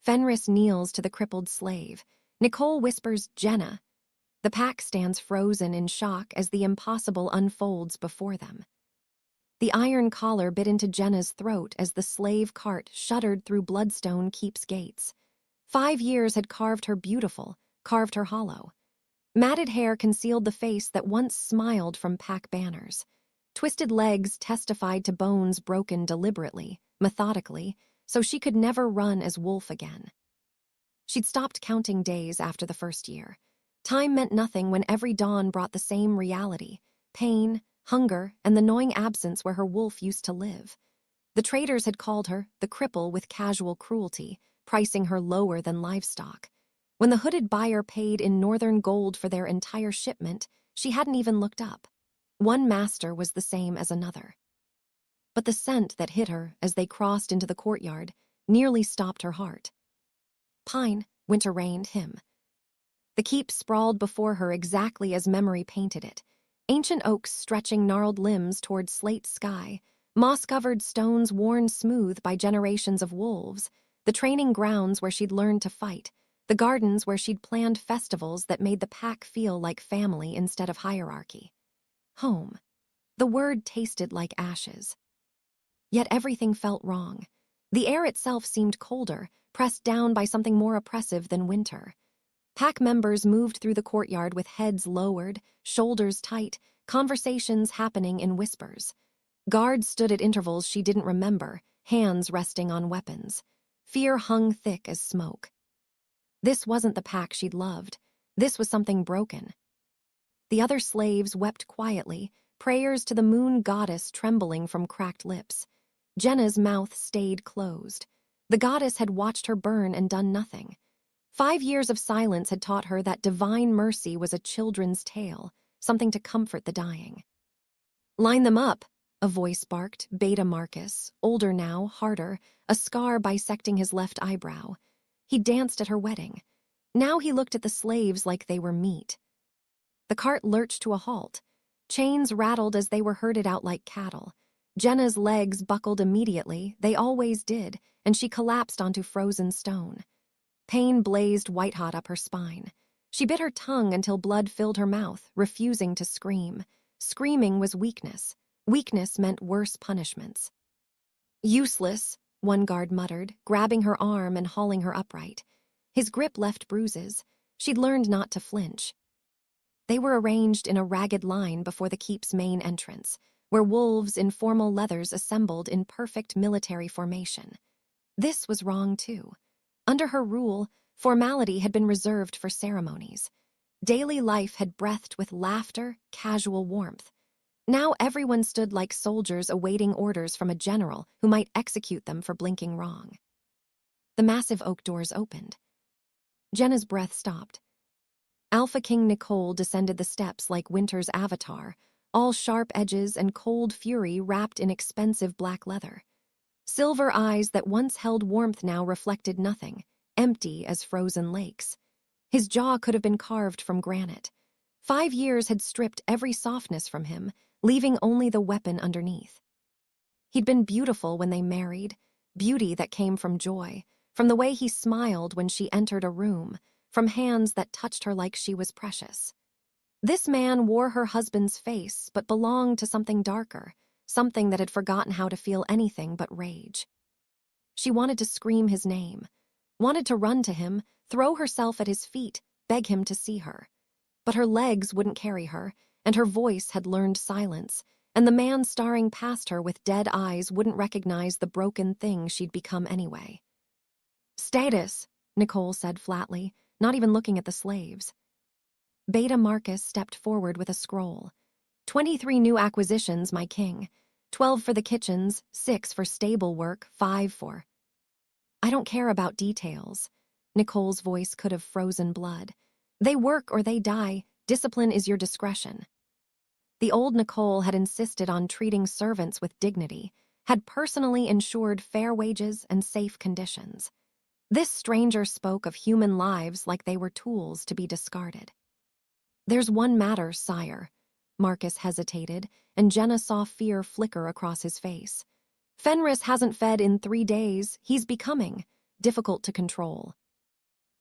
Fenris kneels to the crippled slave. Nicole whispers, "Jenna." The pack stands frozen in shock as the impossible unfolds before them. The iron collar bit into Jenna's throat as the slave cart shuddered through Bloodstone Keep's gates. 5 years had carved her beautiful, carved her hollow. Matted hair concealed the face that once smiled from pack banners. Twisted legs testified to bones broken deliberately, methodically, so she could never run as Wolf again. She'd stopped counting days after the first year. Time meant nothing when every dawn brought the same reality: pain, hunger, and the gnawing absence where her wolf used to live. The traders had called her the cripple with casual cruelty, pricing her lower than livestock. When the hooded buyer paid in northern gold for their entire shipment, she hadn't even looked up. One master was the same as another. But the scent that hit her as they crossed into the courtyard nearly stopped her heart. Pine, winter rained, him. The keep sprawled before her exactly as memory painted it. Ancient oaks stretching gnarled limbs toward slate sky, moss-covered stones worn smooth by generations of wolves, the training grounds where she'd learned to fight, the gardens where she'd planned festivals that made the pack feel like family instead of hierarchy. Home. The word tasted like ashes. Yet everything felt wrong. The air itself seemed colder, pressed down by something more oppressive than winter. Pack members moved through the courtyard with heads lowered, shoulders tight, conversations happening in whispers. Guards stood at intervals she didn't remember, hands resting on weapons. Fear hung thick as smoke. This wasn't the pack she'd loved. This was something broken. The other slaves wept quietly, prayers to the moon goddess trembling from cracked lips. Jenna's mouth stayed closed. The goddess had watched her burn and done nothing. 5 years of silence had taught her that divine mercy was a children's tale, something to comfort the dying. "Line them up," a voice barked, Beta Marcus, older now, harder, a scar bisecting his left eyebrow. He danced at her wedding. Now he looked at the slaves like they were meat. The cart lurched to a halt. Chains rattled as they were herded out like cattle. Jenna's legs buckled immediately, they always did, and she collapsed onto frozen stone. Pain blazed white-hot up her spine. She bit her tongue until blood filled her mouth, refusing to scream. Screaming was weakness. Weakness meant worse punishments. "Useless," one guard muttered, grabbing her arm and hauling her upright. His grip left bruises. She'd learned not to flinch. They were arranged in a ragged line before the keep's main entrance, where wolves in formal leathers assembled in perfect military formation. This was wrong, too. Under her rule, formality had been reserved for ceremonies. Daily life had breathed with laughter, casual warmth. Now everyone stood like soldiers awaiting orders from a general who might execute them for blinking wrong. The massive oak doors opened. Jenna's breath stopped. Alpha King Nicole descended the steps like winter's avatar, all sharp edges and cold fury wrapped in expensive black leather. Silver eyes that once held warmth now reflected nothing, empty as frozen lakes. His jaw could have been carved from granite. 5 years had stripped every softness from him, leaving only the weapon underneath. He'd been beautiful when they married, beauty that came from joy, from the way he smiled when she entered a room, from hands that touched her like she was precious. This man wore her husband's face but belonged to something darker, something that had forgotten how to feel anything but rage. She wanted to scream his name, wanted to run to him, throw herself at his feet, beg him to see her. But her legs wouldn't carry her, and her voice had learned silence, and the man staring past her with dead eyes wouldn't recognize the broken thing she'd become anyway. "Status," Nicole said flatly, not even looking at the slaves. Beta Marcus stepped forward with a scroll. 23 new acquisitions, my king. 12 for the kitchens, 6 for stable work, 5 for... I don't care about details. Nicole's voice could have frozen blood. They work or they die. Discipline is your discretion. The old Nicole had insisted on treating servants with dignity, had personally ensured fair wages and safe conditions. This stranger spoke of human lives like they were tools to be discarded. "There's one matter, sire." Marcus hesitated, and Jenna saw fear flicker across his face. "Fenris hasn't fed in 3 days. He's becoming difficult to control.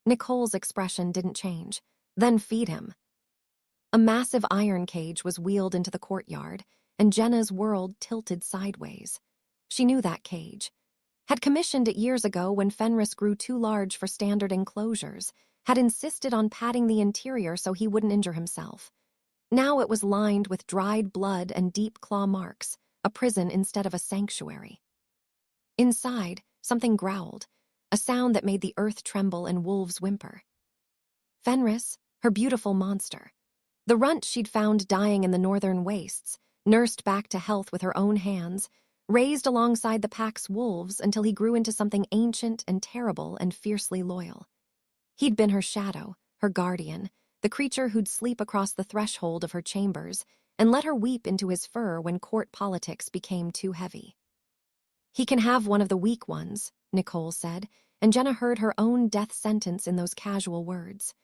Nicole's expression didn't change. Then feed him. A massive iron cage was wheeled into the courtyard, and Jenna's world tilted sideways. She knew that cage. Had commissioned it years ago when Fenris grew too large for standard enclosures, had insisted on padding the interior so he wouldn't injure himself. Now it was lined with dried blood and deep claw marks, a prison instead of a sanctuary. Inside, something growled, a sound that made the earth tremble and wolves whimper. Fenris, her beautiful monster. The runt she'd found dying in the northern wastes, nursed back to health with her own hands, raised alongside the pack's wolves until he grew into something ancient and terrible and fiercely loyal. He'd been her shadow, her guardian, the creature who'd sleep across the threshold of her chambers and let her weep into his fur when court politics became too heavy. "He can have one of the weak ones," Nicole said, and Jenna heard her own death sentence in those casual words.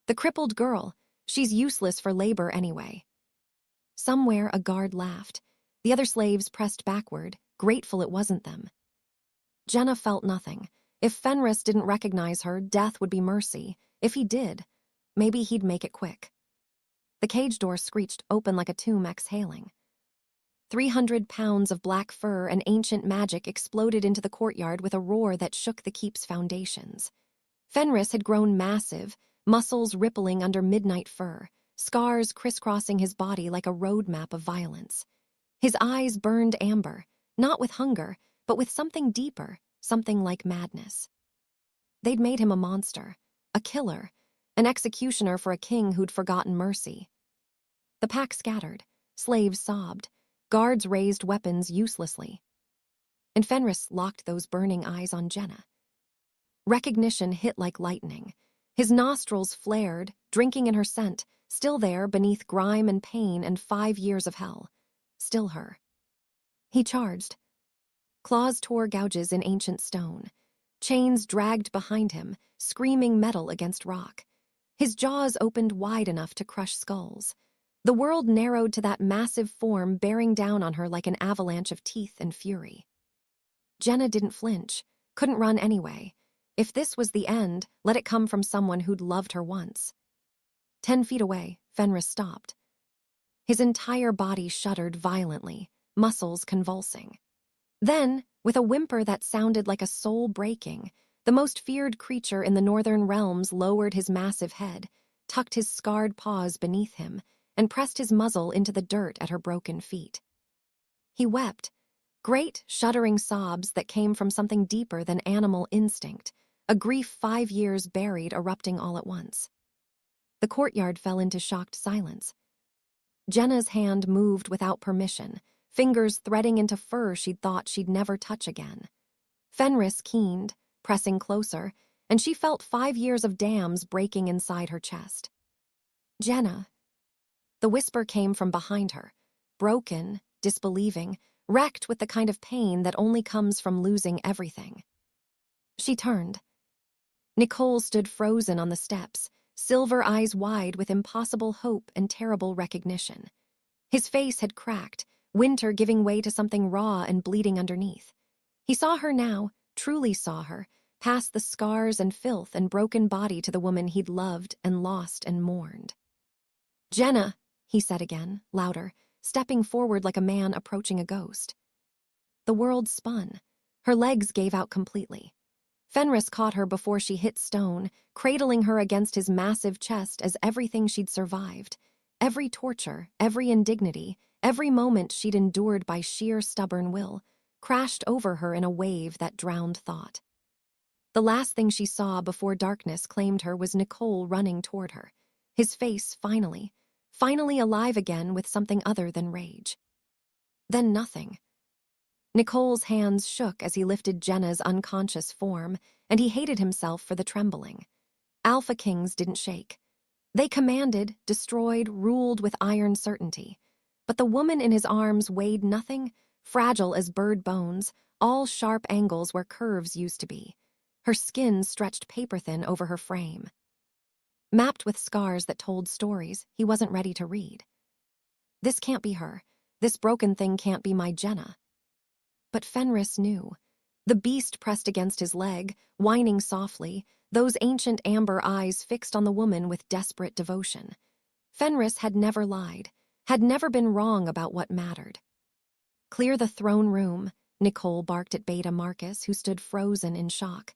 "The crippled girl, she's useless for labor anyway." Somewhere a guard laughed. The other slaves pressed backward, grateful it wasn't them. Jenna felt nothing. If Fenris didn't recognize her, death would be mercy. If he did, maybe he'd make it quick. The cage door screeched open like a tomb exhaling. 300 pounds of black fur and ancient magic exploded into the courtyard with a roar that shook the keep's foundations. Fenris had grown massive, muscles rippling under midnight fur, scars crisscrossing his body like a road map of violence. His eyes burned amber, not with hunger, but with something deeper, something like madness. They'd made him a monster, a killer, an executioner for a king who'd forgotten mercy. The pack scattered, slaves sobbed, guards raised weapons uselessly. And Fenris locked those burning eyes on Jenna. Recognition hit like lightning. His nostrils flared, drinking in her scent, still there beneath grime and pain and 5 years of hell. Still her. He charged. Claws tore gouges in ancient stone. Chains dragged behind him, screaming metal against rock. His jaws opened wide enough to crush skulls. The world narrowed to that massive form bearing down on her like an avalanche of teeth and fury. Jenna didn't flinch, couldn't run anyway. If this was the end, let it come from someone who'd loved her once. 10 feet away, Fenris stopped. His entire body shuddered violently, muscles convulsing. Then, with a whimper that sounded like a soul breaking, the most feared creature in the northern realms lowered his massive head, tucked his scarred paws beneath him, and pressed his muzzle into the dirt at her broken feet. He wept, great, shuddering sobs that came from something deeper than animal instinct, a grief 5 years buried erupting all at once. The courtyard fell into shocked silence. Jenna's hand moved without permission, fingers threading into fur she'd thought she'd never touch again. Fenris keened, pressing closer, and she felt 5 years of dams breaking inside her chest. "Jenna." The whisper came from behind her, broken, disbelieving, wrecked with the kind of pain that only comes from losing everything. She turned. Nicole stood frozen on the steps, silver eyes wide with impossible hope and terrible recognition. His face had cracked, winter giving way to something raw and bleeding underneath. He saw her now, truly saw her, past the scars and filth and broken body to the woman he'd loved and lost and mourned. "Jenna," he said again, louder, stepping forward like a man approaching a ghost. The world spun. Her legs gave out completely. Fenris caught her before she hit stone, cradling her against his massive chest as everything she'd survived, every torture, every indignity, every moment she'd endured by sheer stubborn will, crashed over her in a wave that drowned thought. The last thing she saw before darkness claimed her was Nicole running toward her, his face finally alive again with something other than rage. Then nothing. Nicole's hands shook as he lifted Jenna's unconscious form, and he hated himself for the trembling. Alpha Kings didn't shake. They commanded, destroyed, ruled with iron certainty. But the woman in his arms weighed nothing, fragile as bird bones, all sharp angles where curves used to be. Her skin stretched paper-thin over her frame. Mapped with scars that told stories he wasn't ready to read. This can't be her. This broken thing can't be my Jenna. But Fenris knew. The beast pressed against his leg, whining softly, those ancient amber eyes fixed on the woman with desperate devotion. Fenris had never lied, had never been wrong about what mattered. "Clear the throne room," Nicole barked at Beta Marcus, who stood frozen in shock.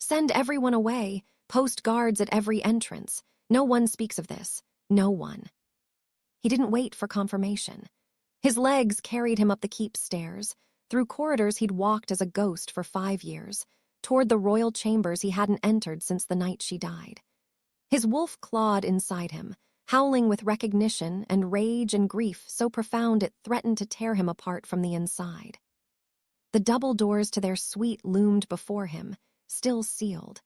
"Send everyone away, post guards at every entrance. No one speaks of this. No one." He didn't wait for confirmation. His legs carried him up the keep stairs, through corridors he'd walked as a ghost for 5 years, toward the royal chambers he hadn't entered since the night she died. His wolf clawed inside him, howling with recognition and rage and grief so profound it threatened to tear him apart from the inside. The double doors to their suite loomed before him, still sealed.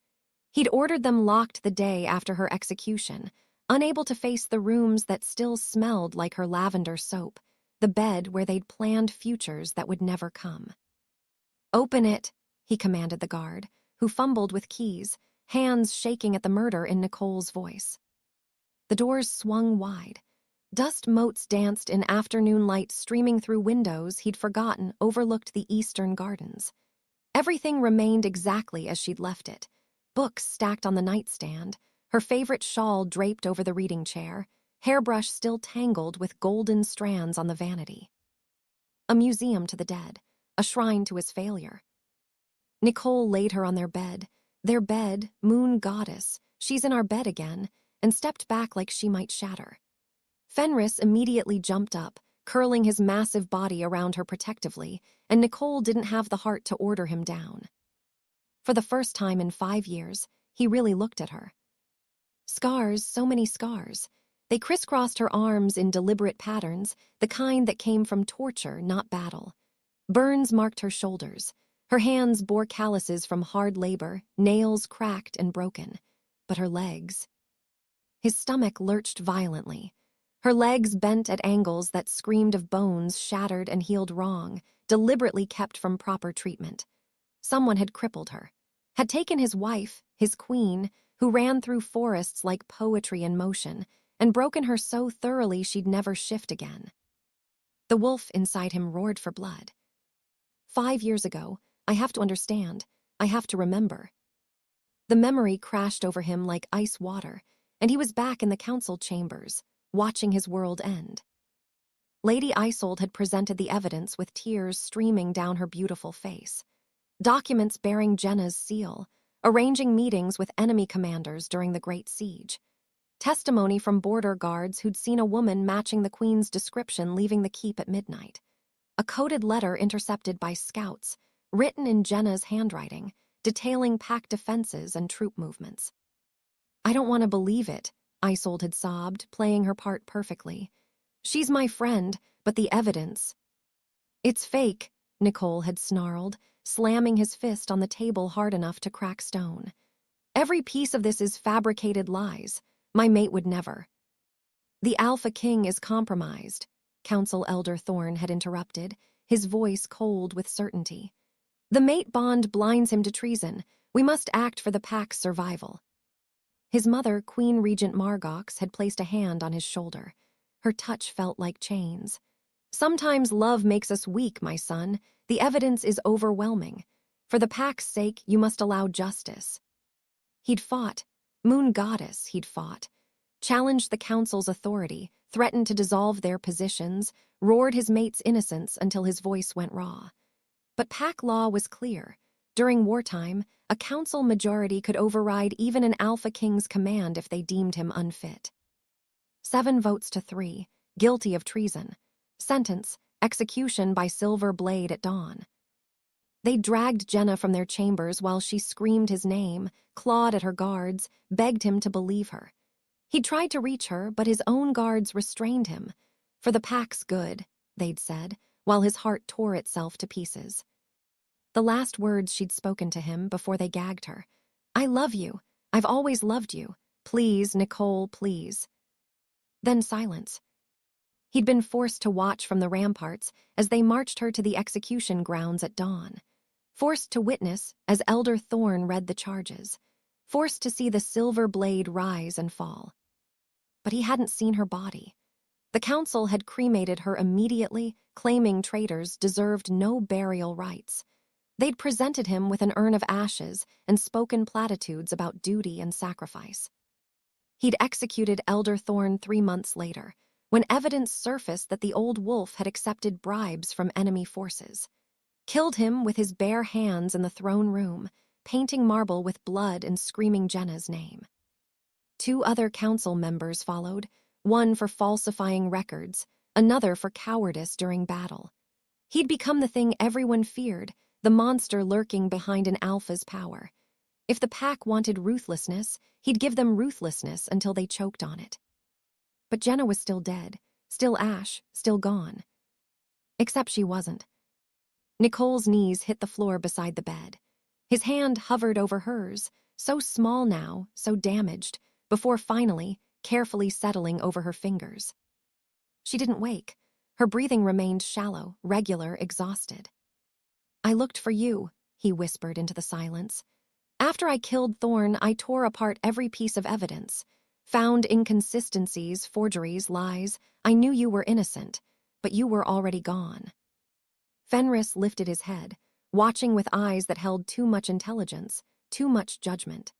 He'd ordered them locked the day after her execution, unable to face the rooms that still smelled like her lavender soap, the bed where they'd planned futures that would never come. "Open it," he commanded the guard, who fumbled with keys, hands shaking at the murder in Nicole's voice. The doors swung wide. Dust motes danced in afternoon light streaming through windows he'd forgotten overlooked the eastern gardens. Everything remained exactly as she'd left it. Books stacked on the nightstand, her favorite shawl draped over the reading chair, hairbrush still tangled with golden strands on the vanity. A museum to the dead, a shrine to his failure. Nicole laid her on their bed, moon goddess, she's in our bed again, and stepped back like she might shatter. Fenris immediately jumped up, curling his massive body around her protectively, and Nicole didn't have the heart to order him down. For the first time in 5 years, he really looked at her. Scars, so many scars. They crisscrossed her arms in deliberate patterns, the kind that came from torture, not battle. Burns marked her shoulders. Her hands bore calluses from hard labor, nails cracked and broken. But her legs... His stomach lurched violently. Her legs bent at angles that screamed of bones shattered and healed wrong, deliberately kept from proper treatment. Someone had crippled her, had taken his wife, his queen, who ran through forests like poetry in motion, and broken her so thoroughly she'd never shift again. The wolf inside him roared for blood. 5 years ago, I have to understand, I have to remember. The memory crashed over him like ice water, and he was back in the council chambers, watching his world end. Lady Isolde had presented the evidence with tears streaming down her beautiful face. Documents bearing Jenna's seal, arranging meetings with enemy commanders during the Great Siege. Testimony from border guards who'd seen a woman matching the Queen's description leaving the keep at midnight. A coded letter intercepted by scouts, written in Jenna's handwriting, detailing pack defenses and troop movements. "I don't want to believe it," Isolde had sobbed, playing her part perfectly. "She's my friend, but the evidence..." "It's fake," Nicole had snarled, slamming his fist on the table hard enough to crack stone. "Every piece of this is fabricated lies. My mate would never." "The Alpha King is compromised," Council Elder Thorne had interrupted, his voice cold with certainty. "The mate bond blinds him to treason. We must act for the pack's survival." His mother, Queen Regent Margox, had placed a hand on his shoulder. Her touch felt like chains. "Sometimes love makes us weak, my son. The evidence is overwhelming. For the pack's sake, you must allow justice." He'd fought. Moon Goddess, he'd fought. Challenged the council's authority, threatened to dissolve their positions, roared his mate's innocence until his voice went raw. But pack law was clear. During wartime, a council majority could override even an Alpha King's command if they deemed him unfit. 7 votes to 3, guilty of treason. Sentence, execution by silver blade at dawn. They dragged Jenna from their chambers while she screamed his name, clawed at her guards, begged him to believe her. He tried to reach her, but his own guards restrained him. For the pack's good, they'd said, while his heart tore itself to pieces. The last words she'd spoken to him before they gagged her. "I love you. I've always loved you. Please, Nicole, please." Then silence. He'd been forced to watch from the ramparts as they marched her to the execution grounds at dawn. Forced to witness as Elder Thorne read the charges. Forced to see the silver blade rise and fall. But he hadn't seen her body. The council had cremated her immediately, claiming traitors deserved no burial rites. They'd presented him with an urn of ashes and spoken platitudes about duty and sacrifice. He'd executed Elder Thorne 3 months later, when evidence surfaced that the old wolf had accepted bribes from enemy forces. Killed him with his bare hands in the throne room, painting marble with blood and screaming Jenna's name. 2 other council members followed, one for falsifying records, another for cowardice during battle. He'd become the thing everyone feared, the monster lurking behind an alpha's power. If the pack wanted ruthlessness, he'd give them ruthlessness until they choked on it. But Jenna was still dead, still ash, still gone. Except she wasn't. Nicole's knees hit the floor beside the bed. His hand hovered over hers, so small now, so damaged, before finally, carefully settling over her fingers. She didn't wake. Her breathing remained shallow, regular, exhausted. "I looked for you," he whispered into the silence. "After I killed Thorne, I tore apart every piece of evidence. Found inconsistencies, forgeries, lies. I knew you were innocent, but you were already gone." Fenris lifted his head, watching with eyes that held too much intelligence, too much judgment.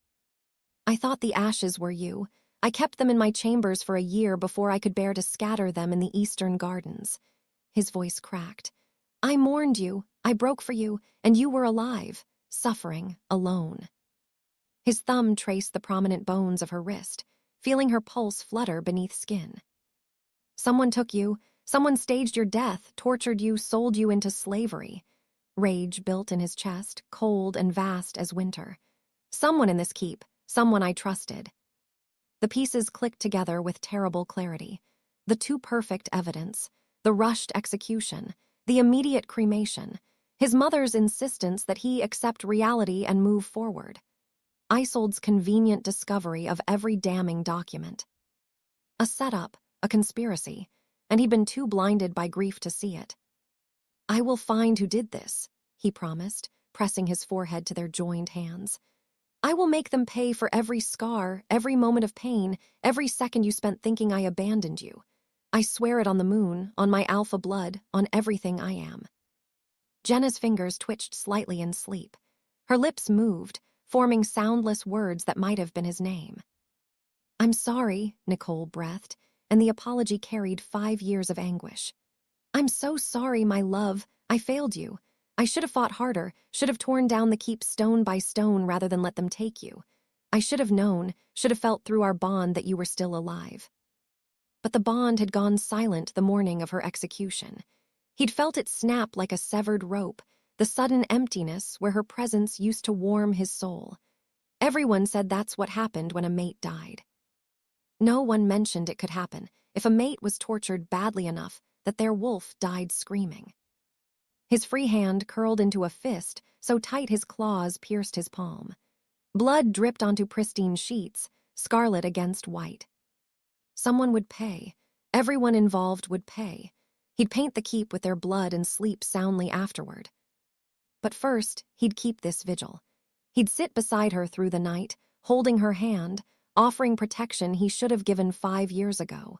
"I thought the ashes were you. I kept them in my chambers for a year before I could bear to scatter them in the eastern gardens." His voice cracked. "I mourned you, I broke for you, and you were alive, suffering, alone." His thumb traced the prominent bones of her wrist, feeling her pulse flutter beneath skin. "Someone took you. Someone staged your death, tortured you, sold you into slavery." Rage built in his chest, cold and vast as winter. "Someone in this keep, someone I trusted." The pieces clicked together with terrible clarity. The too perfect evidence, the rushed execution, the immediate cremation, his mother's insistence that he accept reality and move forward. Isold's convenient discovery of every damning document. A setup, a conspiracy, and he'd been too blinded by grief to see it. "I will find who did this," he promised, pressing his forehead to their joined hands. "I will make them pay for every scar, every moment of pain, every second you spent thinking I abandoned you. I swear it on the moon, on my alpha blood, on everything I am." Jenna's fingers twitched slightly in sleep. Her lips moved, forming soundless words that might have been his name. "I'm sorry," Nicole breathed, and the apology carried 5 years of anguish. "I'm so sorry, my love. I failed you. I should have fought harder, should have torn down the keep stone by stone rather than let them take you. I should have known, should have felt through our bond that you were still alive." But the bond had gone silent the morning of her execution. He'd felt it snap like a severed rope, the sudden emptiness where her presence used to warm his soul. Everyone said that's what happened when a mate died. No one mentioned it could happen if a mate was tortured badly enough that their wolf died screaming. His free hand curled into a fist so tight his claws pierced his palm. Blood dripped onto pristine sheets, scarlet against white. Someone would pay. Everyone involved would pay. He'd paint the keep with their blood and sleep soundly afterward. But first, he'd keep this vigil. He'd sit beside her through the night, holding her hand, offering protection he should have given 5 years ago.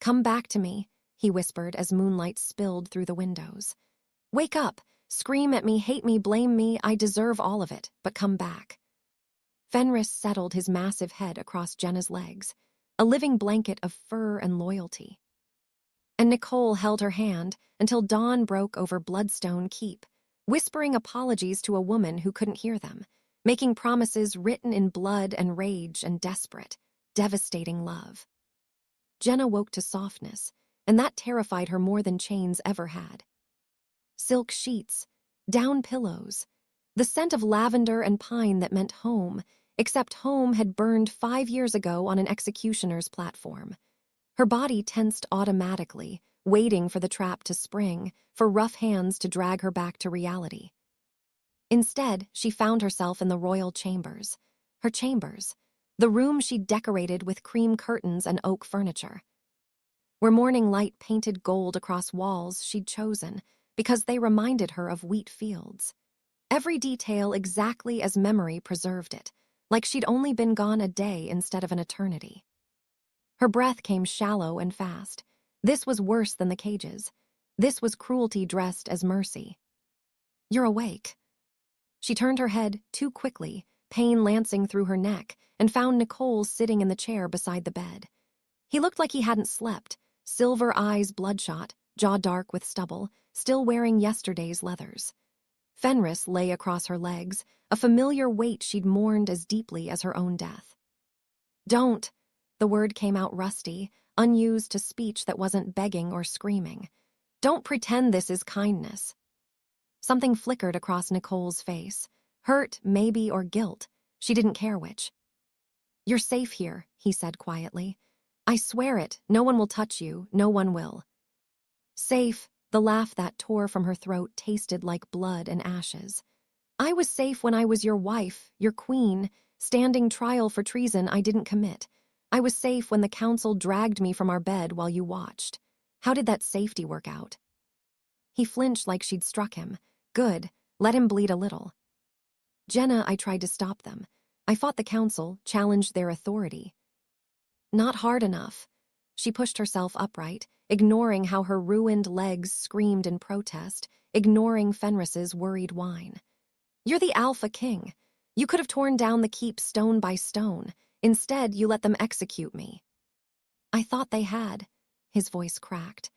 "Come back to me," he whispered as moonlight spilled through the windows. "Wake up, scream at me, hate me, blame me, I deserve all of it, but come back." Fenris settled his massive head across Jenna's legs, a living blanket of fur and loyalty. And Nicole held her hand until dawn broke over Bloodstone Keep, whispering apologies to a woman who couldn't hear them, making promises written in blood and rage and desperate, devastating love. Jenna woke to softness, and that terrified her more than chains ever had. Silk sheets, down pillows, the scent of lavender and pine that meant home, except home had burned 5 years ago on an executioner's platform. Her body tensed automatically, waiting for the trap to spring, for rough hands to drag her back to reality. Instead, she found herself in the royal chambers. Her chambers, the room she'd decorated with cream curtains and oak furniture. Where morning light painted gold across walls she'd chosen, because they reminded her of wheat fields. Every detail exactly as memory preserved it, like she'd only been gone a day instead of an eternity. Her breath came shallow and fast. This was worse than the cages. This was cruelty dressed as mercy. "You're awake." She turned her head too quickly, pain lancing through her neck, and found Nicole sitting in the chair beside the bed. He looked like he hadn't slept, silver eyes bloodshot, jaw dark with stubble, still wearing yesterday's leathers. Fenris lay across her legs, a familiar weight she'd mourned as deeply as her own death. "Don't," the word came out rusty, unused to speech that wasn't begging or screaming. "Don't pretend this is kindness." Something flickered across Nicole's face. Hurt, maybe, or guilt. She didn't care which. "You're safe here," he said quietly. "I swear it, no one will touch you, no one will." Safe, the laugh that tore from her throat tasted like blood and ashes. "I was safe when I was your wife, your queen, standing trial for treason I didn't commit. I was safe when the council dragged me from our bed while you watched. How did that safety work out?" He flinched like she'd struck him. "Good, let him bleed a little." "Jenna, I tried to stop them. I fought the council, challenged their authority." "Not hard enough." She pushed herself upright, ignoring how her ruined legs screamed in protest, ignoring Fenris's worried whine. "You're the Alpha King. You could have torn down the keep stone by stone. Instead, you let them execute me." "I thought they had." His voice cracked.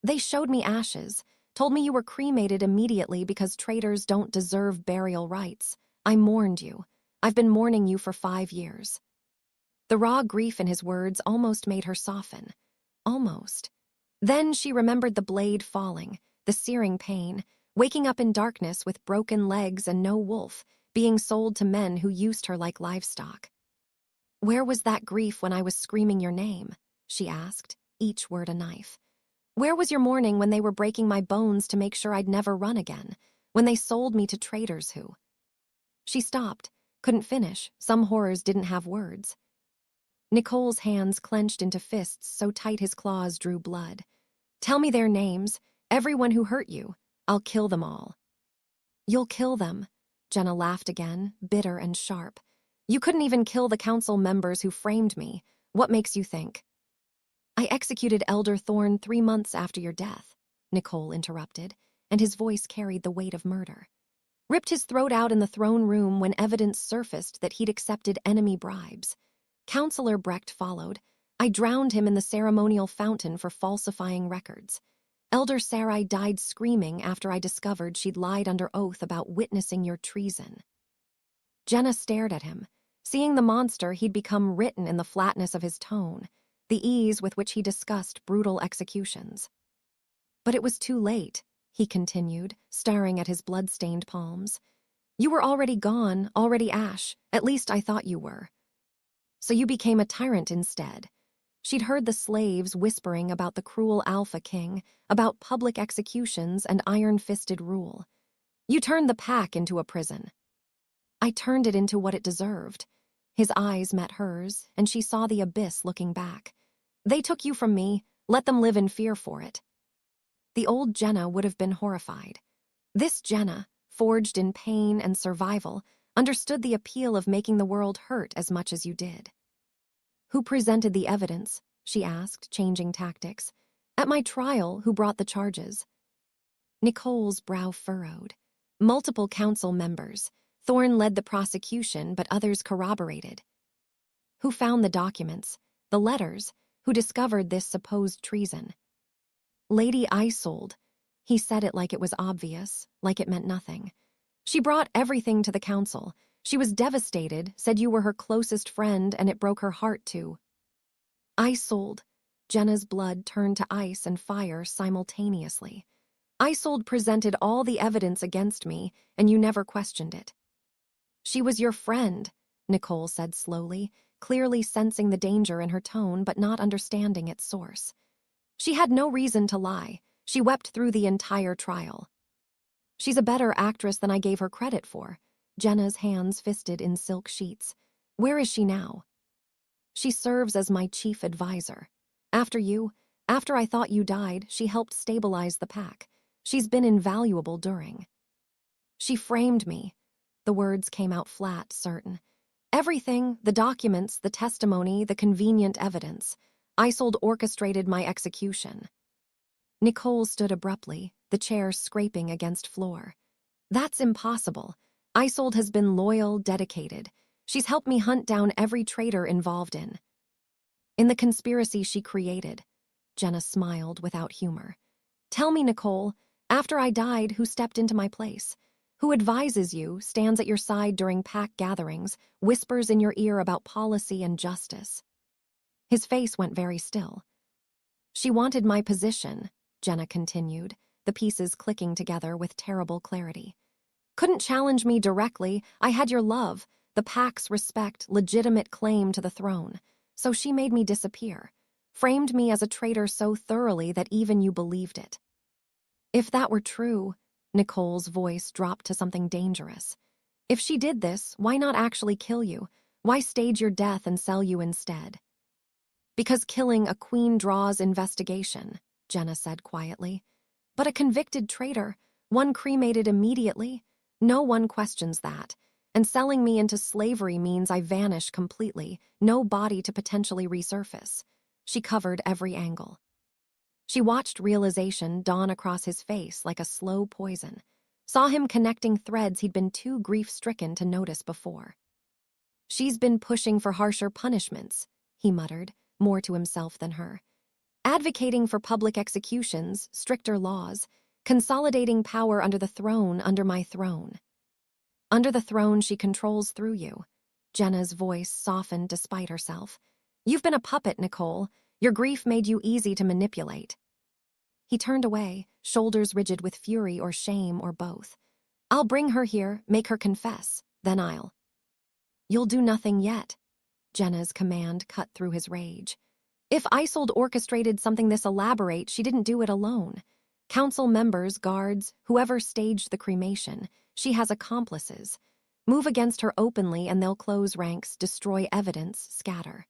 "They showed me ashes, told me you were cremated immediately because traitors don't deserve burial rites. I mourned you. I've been mourning you for 5 years." The raw grief in his words almost made her soften. Almost. Then she remembered the blade falling, the searing pain, waking up in darkness with broken legs and no wolf, being sold to men who used her like livestock. "Where was that grief when I was screaming your name?" she asked, each word a knife. "Where was your mourning when they were breaking my bones to make sure I'd never run again? When they sold me to traitors who—" She stopped, couldn't finish. Some horrors didn't have words. Nicole's hands clenched into fists so tight his claws drew blood. "Tell me their names, everyone who hurt you. I'll kill them all." "You'll kill them." Jenna laughed again, bitter and sharp. "You couldn't even kill the council members who framed me. What makes you think?" "I executed Elder Thorne 3 months after your death," Nicole interrupted, and his voice carried the weight of murder. "Ripped his throat out in the throne room when evidence surfaced that he'd accepted enemy bribes. Counselor Brecht followed. I drowned him in the ceremonial fountain for falsifying records. Elder Sarai died screaming after I discovered she'd lied under oath about witnessing your treason." Jenna stared at him. Seeing the monster he'd become written in the flatness of his tone, the ease with which he discussed brutal executions. "But it was too late," he continued, staring at his blood-stained palms. "You were already gone, already ash. At least I thought you were. So you became a tyrant instead." She'd heard the slaves whispering about the cruel Alpha King, about public executions and iron-fisted rule. "You turned the pack into a prison." "I turned it into what it deserved." His eyes met hers, and she saw the abyss looking back. "They took you from me, let them live in fear for it." The old Jenna would have been horrified. This Jenna, forged in pain and survival, understood the appeal of making the world hurt as much as you did. "Who presented the evidence?" she asked, changing tactics. "At my trial, who brought the charges?" Nicole's brow furrowed. "Multiple council members. Thorne led the prosecution, but others corroborated." "Who found the documents, the letters? Who discovered this supposed treason?" "Lady Isolde." He said it like it was obvious, like it meant nothing. "She brought everything to the council. She was devastated, said you were her closest friend, and it broke her heart too." "Isolde." Jenna's blood turned to ice and fire simultaneously. "Isolde presented all the evidence against me, and you never questioned it." "She was your friend," Nicole said slowly, clearly sensing the danger in her tone but not understanding its source. "She had no reason to lie. She wept through the entire trial." "She's a better actress than I gave her credit for." Jenna's hands fisted in silk sheets. "Where is she now?" "She serves as my chief advisor. After I thought you died, she helped stabilize the pack. She's been invaluable during." "She framed me." The words came out flat, certain. "Everything, the documents, the testimony, the convenient evidence. Isolde orchestrated my execution." Nicole stood abruptly, the chair scraping against floor. "That's impossible. Isolde has been loyal, dedicated. She's helped me hunt down every traitor involved in the conspiracy she created. Jenna smiled without humor. Tell me, Nicole, after I died, who stepped into my place? Who advises you, stands at your side during pack gatherings, whispers in your ear about policy and justice? His face went very still. She wanted my position, Jenna continued, the pieces clicking together with terrible clarity. Couldn't challenge me directly. I had your love, the pack's respect, legitimate claim to the throne. So she made me disappear, framed me as a traitor so thoroughly that even you believed it. If that were true, Nicole's voice dropped to something dangerous. If she did this, why not actually kill you? Why stage your death and sell you instead? Because killing a queen draws investigation, Jenna said quietly. But a convicted traitor, one cremated immediately, no one questions that. And selling me into slavery means I vanish completely, no body to potentially resurface. She covered every angle. She watched realization dawn across his face like a slow poison, saw him connecting threads he'd been too grief-stricken to notice before. She's been pushing for harsher punishments, he muttered, more to himself than her. Advocating for public executions, stricter laws, consolidating power under the throne, under my throne. Under the throne she controls through you. Jenna's voice softened despite herself. You've been a puppet, Nicole. Your grief made you easy to manipulate. He turned away, shoulders rigid with fury or shame or both. I'll bring her here, make her confess, then I'll. You'll do nothing yet. Jenna's command cut through his rage. If Isolde orchestrated something this elaborate, she didn't do it alone. Council members, guards, whoever staged the cremation, she has accomplices. Move against her openly and they'll close ranks, destroy evidence, scatter.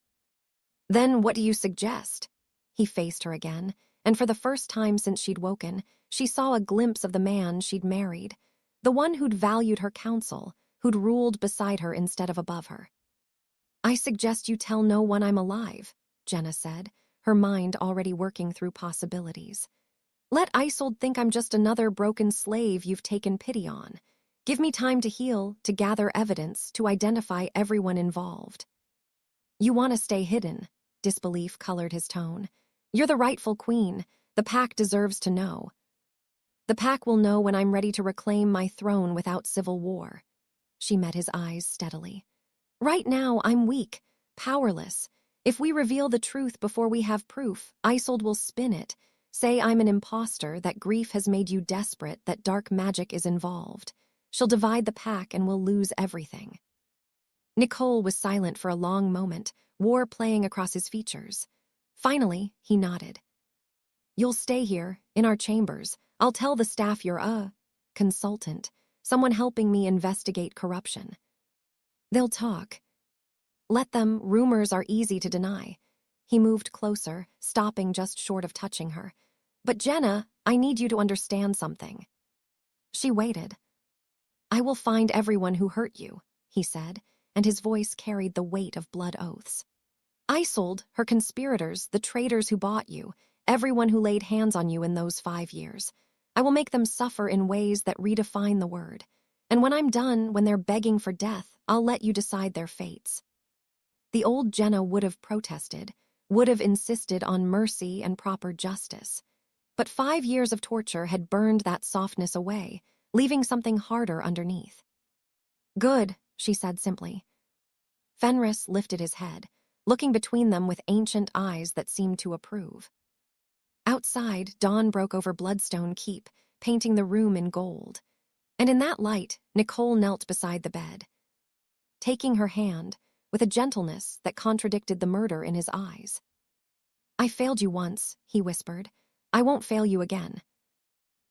Then what do you suggest? He faced her again, and for the first time since she'd woken, she saw a glimpse of the man she'd married, the one who'd valued her counsel, who'd ruled beside her instead of above her. I suggest you tell no one I'm alive, Jenna said, her mind already working through possibilities. Let Isolde think I'm just another broken slave you've taken pity on. Give me time to heal, to gather evidence, to identify everyone involved. You want to stay hidden, disbelief colored his tone. You're the rightful queen. The pack deserves to know. The pack will know when I'm ready to reclaim my throne without civil war. She met his eyes steadily. Right now, I'm weak, powerless. If we reveal the truth before we have proof, Isolde will spin it, say I'm an imposter, that grief has made you desperate, that dark magic is involved. She'll divide the pack and we'll lose everything. Nicole was silent for a long moment, war playing across his features. Finally, he nodded. You'll stay here, in our chambers. I'll tell the staff you're a consultant, someone helping me investigate corruption. They'll talk. Let them, rumors are easy to deny. He moved closer, stopping just short of touching her. But Jenna, I need you to understand something. She waited. I will find everyone who hurt you, he said, and his voice carried the weight of blood oaths. Isolde, her conspirators, the traitors who bought you, everyone who laid hands on you in those 5 years. I will make them suffer in ways that redefine the word. And when I'm done, when they're begging for death, I'll let you decide their fates. The old Jenna would have protested, would have insisted on mercy and proper justice. But 5 years of torture had burned that softness away, leaving something harder underneath. Good, she said simply. Fenris lifted his head, looking between them with ancient eyes that seemed to approve. Outside, dawn broke over Bloodstone Keep, painting the room in gold. And in that light, Nicole knelt beside the bed. Taking her hand, with a gentleness that contradicted the murder in his eyes. I failed you once, he whispered. I won't fail you again.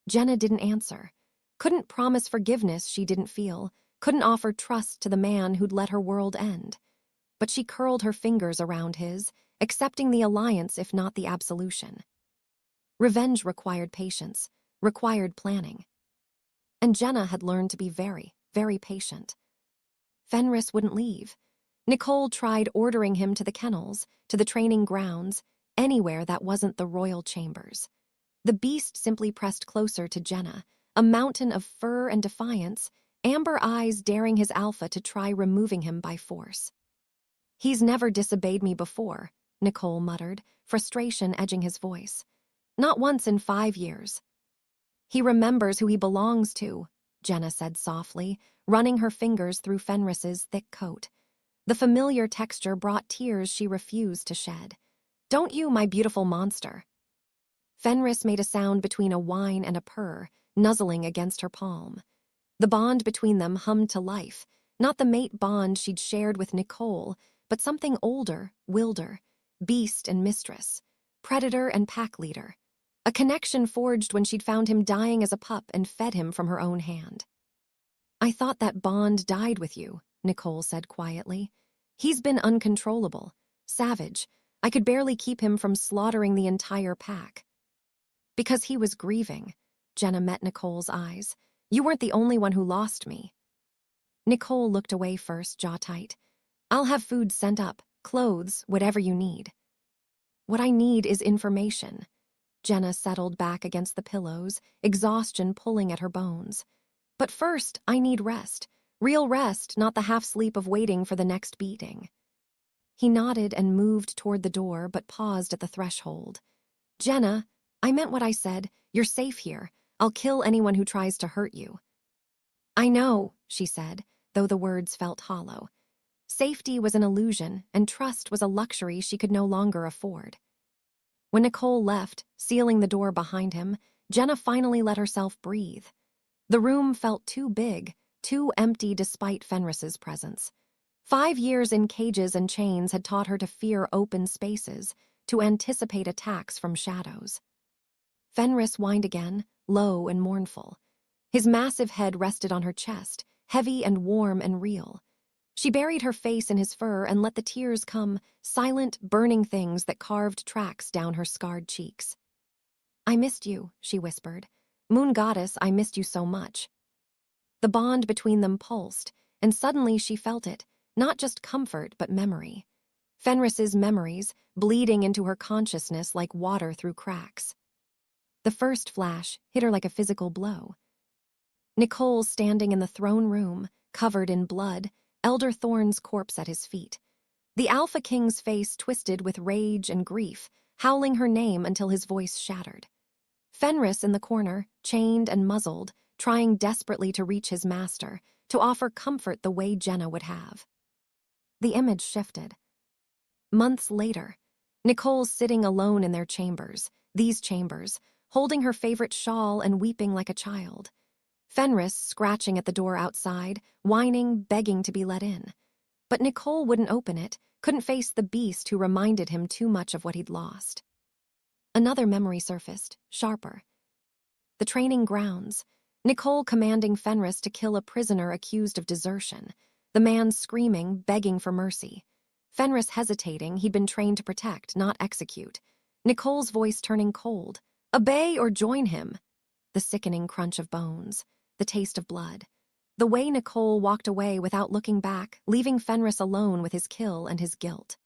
Jenna didn't answer. Couldn't promise forgiveness she didn't feel, couldn't offer trust to the man who'd let her world end. But she curled her fingers around his, accepting the alliance if not the absolution. Revenge required patience, required planning. And Jenna had learned to be very, very patient. Fenris wouldn't leave. Nicole tried ordering him to the kennels, to the training grounds, anywhere that wasn't the royal chambers. The beast simply pressed closer to Jenna, a mountain of fur and defiance, amber eyes daring his alpha to try removing him by force. "He's never disobeyed me before," Nicole muttered, frustration edging his voice. "Not once in 5 years." "He remembers who he belongs to," Jenna said softly, running her fingers through Fenris's thick coat. The familiar texture brought tears she refused to shed. "Don't you, my beautiful monster?" Fenris made a sound between a whine and a purr, nuzzling against her palm. The bond between them hummed to life, not the mate bond she'd shared with Nicole, but something older, wilder, beast and mistress, predator and pack leader. A connection forged when she'd found him dying as a pup and fed him from her own hand. "I thought that bond died with you," Nicole said quietly. "He's been uncontrollable, savage. I could barely keep him from slaughtering the entire pack." "Because he was grieving," Jenna met Nicole's eyes. "You weren't the only one who lost me." Nicole looked away first, jaw tight. "I'll have food sent up, clothes, whatever you need." "What I need is information." Jenna settled back against the pillows, exhaustion pulling at her bones. "But first, I need rest. Real rest, not the half-sleep of waiting for the next beating." He nodded and moved toward the door, but paused at the threshold. "Jenna, I meant what I said. You're safe here. I'll kill anyone who tries to hurt you." "I know," she said, though the words felt hollow. Safety was an illusion, and trust was a luxury she could no longer afford. When Nicole left, sealing the door behind him, Jenna finally let herself breathe. The room felt too big, too empty despite Fenris's presence. 5 years in cages and chains had taught her to fear open spaces, to anticipate attacks from shadows. Fenris whined again, low and mournful. His massive head rested on her chest, heavy and warm and real. She buried her face in his fur and let the tears come, silent, burning things that carved tracks down her scarred cheeks. "I missed you," she whispered. "Moon goddess, I missed you so much." The bond between them pulsed, and suddenly she felt it, not just comfort but memory. Fenris's memories, bleeding into her consciousness like water through cracks. The first flash hit her like a physical blow. Nicole standing in the throne room, covered in blood, Elder Thorne's corpse at his feet. The Alpha King's face twisted with rage and grief, howling her name until his voice shattered. Fenris in the corner, chained and muzzled, trying desperately to reach his master, to offer comfort the way Jenna would have. The image shifted. Months later, Nicole's sitting alone in their chambers, these chambers, holding her favorite shawl and weeping like a child. Fenris scratching at the door outside, whining, begging to be let in. But Nicole wouldn't open it, couldn't face the beast who reminded him too much of what he'd lost. Another memory surfaced, sharper. The training grounds. Nicole commanding Fenris to kill a prisoner accused of desertion. The man screaming, begging for mercy. Fenris hesitating, he'd been trained to protect, not execute. Nicole's voice turning cold. "Obey or join him." The sickening crunch of bones. The taste of blood. The way Nicole walked away without looking back, leaving Fenris alone with his kill and his guilt.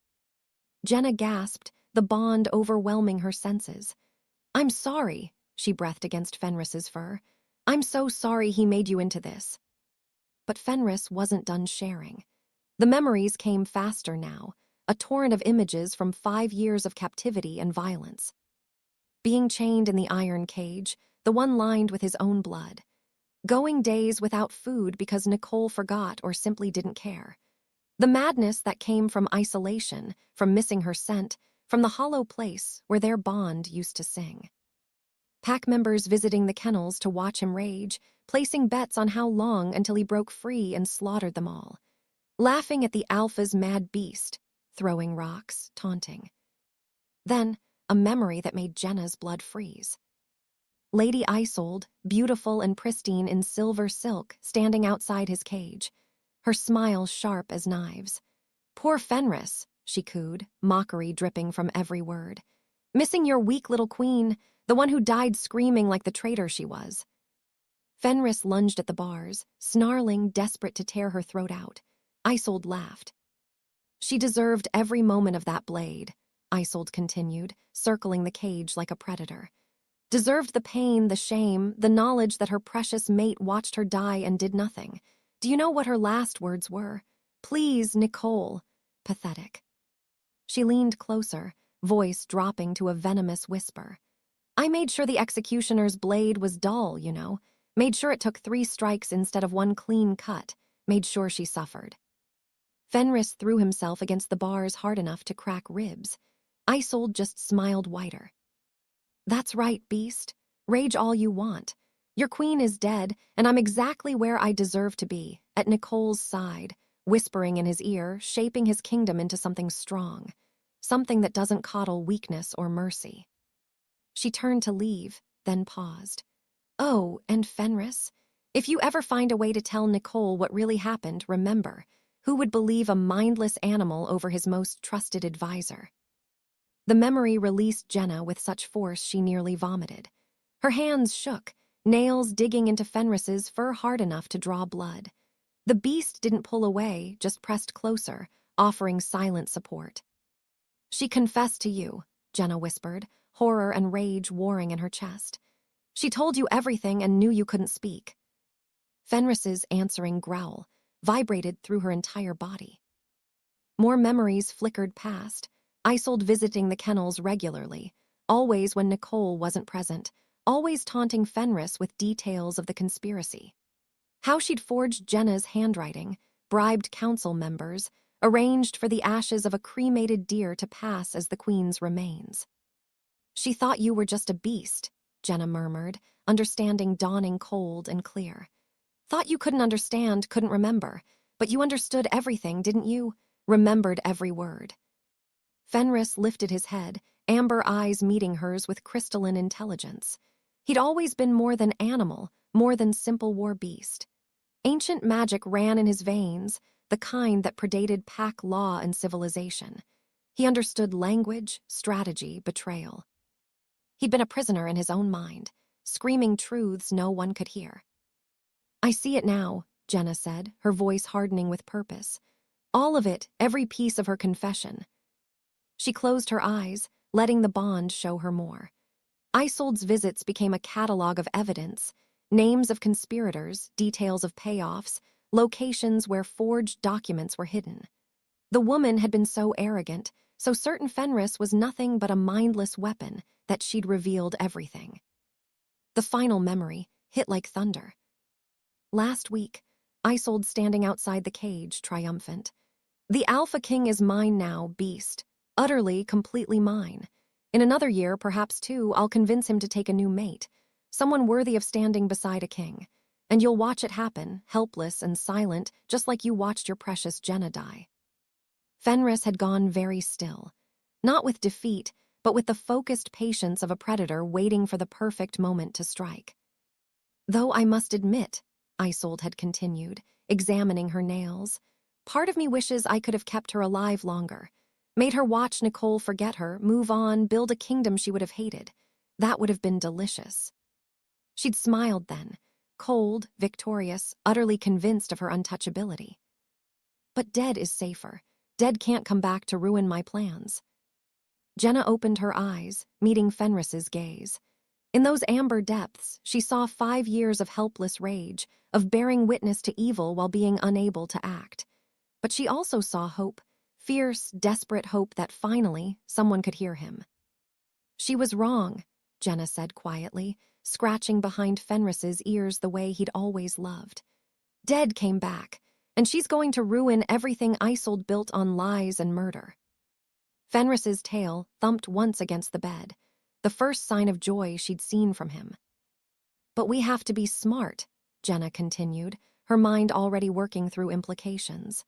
Jenna gasped, the bond overwhelming her senses. "I'm sorry," she breathed against Fenris's fur. "I'm so sorry he made you into this." But Fenris wasn't done sharing. The memories came faster now, a torrent of images from 5 years of captivity and violence. Being chained in the iron cage, the one lined with his own blood. Going days without food because Nicole forgot or simply didn't care. The madness that came from isolation, from missing her scent, from the hollow place where their bond used to sing. Pack members visiting the kennels to watch him rage, placing bets on how long until he broke free and slaughtered them all. Laughing at the Alpha's mad beast, throwing rocks, taunting. Then, a memory that made Jenna's blood freeze. Lady Isolde, beautiful and pristine in silver silk, standing outside his cage, her smile sharp as knives. "Poor Fenris," she cooed, mockery dripping from every word. "Missing your weak little queen, the one who died screaming like the traitor she was." Fenris lunged at the bars, snarling, desperate to tear her throat out. Isolde laughed. "She deserved every moment of that blade," Isolde continued, circling the cage like a predator. Deserved the pain, the shame, the knowledge that her precious mate watched her die and did nothing. Do you know what her last words were? Please, Nicole. Pathetic. She leaned closer, voice dropping to a venomous whisper. I made sure the executioner's blade was dull, you know. Made sure it took 3 strikes instead of 1 clean cut. Made sure she suffered. Fenris threw himself against the bars hard enough to crack ribs. Isolde just smiled wider. That's right, beast. Rage all you want. Your queen is dead, and I'm exactly where I deserve to be, at Nicole's side, whispering in his ear, shaping his kingdom into something strong. Something that doesn't coddle weakness or mercy. She turned to leave, then paused. Oh, and Fenris, if you ever find a way to tell Nicole what really happened, remember, who would believe a mindless animal over his most trusted advisor? The memory released Jenna with such force she nearly vomited. Her hands shook, nails digging into Fenris's fur hard enough to draw blood. The beast didn't pull away, just pressed closer, offering silent support. She confessed to you, Jenna whispered, horror and rage warring in her chest. She told you everything and knew you couldn't speak. Fenris's answering growl vibrated through her entire body. More memories flickered past, Isolde visiting the kennels regularly, always when Nicole wasn't present, always taunting Fenris with details of the conspiracy. How she'd forged Jenna's handwriting, bribed council members, arranged for the ashes of a cremated deer to pass as the queen's remains. She thought you were just a beast, Jenna murmured, understanding dawning cold and clear. Thought you couldn't understand, couldn't remember, but you understood everything, didn't you? Remembered every word. Fenris lifted his head, amber eyes meeting hers with crystalline intelligence. He'd always been more than animal, more than simple war beast. Ancient magic ran in his veins, the kind that predated pack law and civilization. He understood language, strategy, betrayal. He'd been a prisoner in his own mind, screaming truths no one could hear. I see it now, Jenna said, her voice hardening with purpose. All of it, every piece of her confession. She closed her eyes, letting the bond show her more. Isolde's visits became a catalog of evidence, names of conspirators, details of payoffs, locations where forged documents were hidden. The woman had been so arrogant, so certain Fenris was nothing but a mindless weapon, that she'd revealed everything. The final memory hit like thunder. Last week, Isolde standing outside the cage, triumphant. The Alpha King is mine now, beast. Utterly, completely mine. In another year, perhaps 2, I'll convince him to take a new mate, someone worthy of standing beside a king. And you'll watch it happen, helpless and silent, just like you watched your precious Jenna die. Fenris had gone very still, not with defeat, but with the focused patience of a predator waiting for the perfect moment to strike. Though I must admit, Isolde had continued, examining her nails, part of me wishes I could have kept her alive longer. Made her watch Nicole forget her, move on, build a kingdom she would have hated. That would have been delicious. She'd smiled then, cold, victorious, utterly convinced of her untouchability. But dead is safer. Dead can't come back to ruin my plans. Jenna opened her eyes, meeting Fenris's gaze. In those amber depths, she saw 5 years of helpless rage, of bearing witness to evil while being unable to act. But she also saw hope. Fierce, desperate hope that finally someone could hear him. She was wrong, Jenna said quietly, scratching behind Fenris's ears the way he'd always loved. Dead came back, and she's going to ruin everything Isolde built on lies and murder. Fenris's tail thumped once against the bed, the first sign of joy she'd seen from him. But we have to be smart, Jenna continued, her mind already working through implications.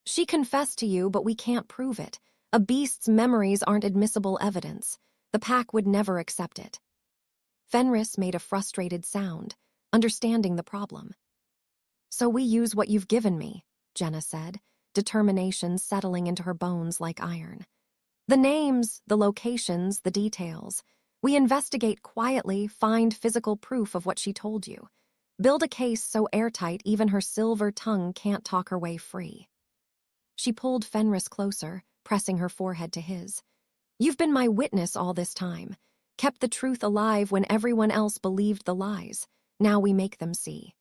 She confessed to you, but we can't prove it. A beast's memories aren't admissible evidence. The pack would never accept it. Fenris made a frustrated sound, understanding the problem. So we use what you've given me, Jenna said, determination settling into her bones like iron. The names, the locations, the details. We investigate quietly, find physical proof of what she told you. Build a case so airtight even her silver tongue can't talk her way free. She pulled Fenris closer, pressing her forehead to his. You've been my witness all this time. kept the truth alive when everyone else believed the lies. Now we make them see.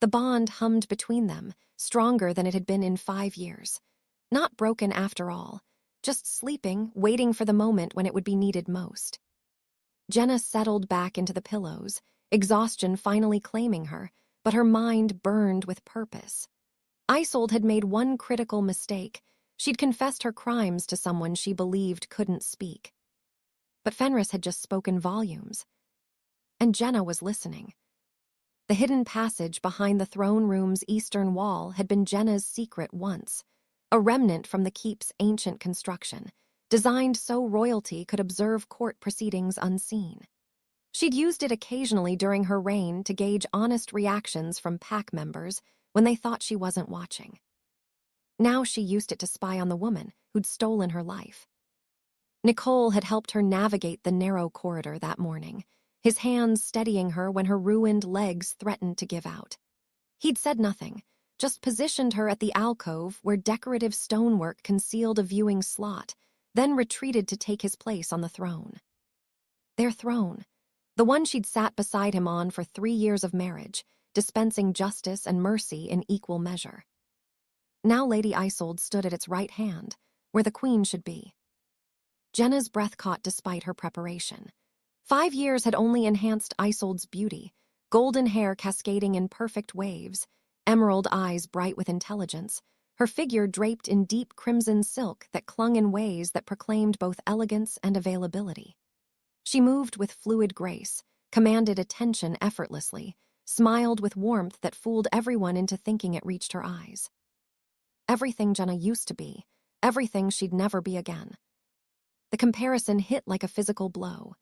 The bond hummed between them, stronger than it had been in 5 years. Not broken after all, just sleeping, waiting for the moment when it would be needed most. Jenna settled back into the pillows, exhaustion finally claiming her, but her mind burned with purpose. Isolde had made one critical mistake. She'd confessed her crimes to someone she believed couldn't speak. But Fenris had just spoken volumes. And Jenna was listening. The hidden passage behind the throne room's eastern wall had been Jenna's secret once, a remnant from the keep's ancient construction, designed so royalty could observe court proceedings unseen. She'd used it occasionally during her reign to gauge honest reactions from pack members when they thought she wasn't watching. Now she used it to spy on the woman who'd stolen her life. Nicole had helped her navigate the narrow corridor that morning, his hands steadying her when her ruined legs threatened to give out. He'd said nothing, just positioned her at the alcove where decorative stonework concealed a viewing slot, then retreated to take his place on the throne. Their throne, the one she'd sat beside him on for 3 years of marriage, dispensing justice and mercy in equal measure. Now Lady Isolde stood at its right hand, where the queen should be. Jenna's breath caught despite her preparation. 5 years had only enhanced Isolde's beauty, golden hair cascading in perfect waves, emerald eyes bright with intelligence, her figure draped in deep crimson silk that clung in ways that proclaimed both elegance and availability. She moved with fluid grace, commanded attention effortlessly, smiled with warmth that fooled everyone into thinking it reached her eyes. Everything Jenna used to be, everything she'd never be again. The comparison hit like a physical blow.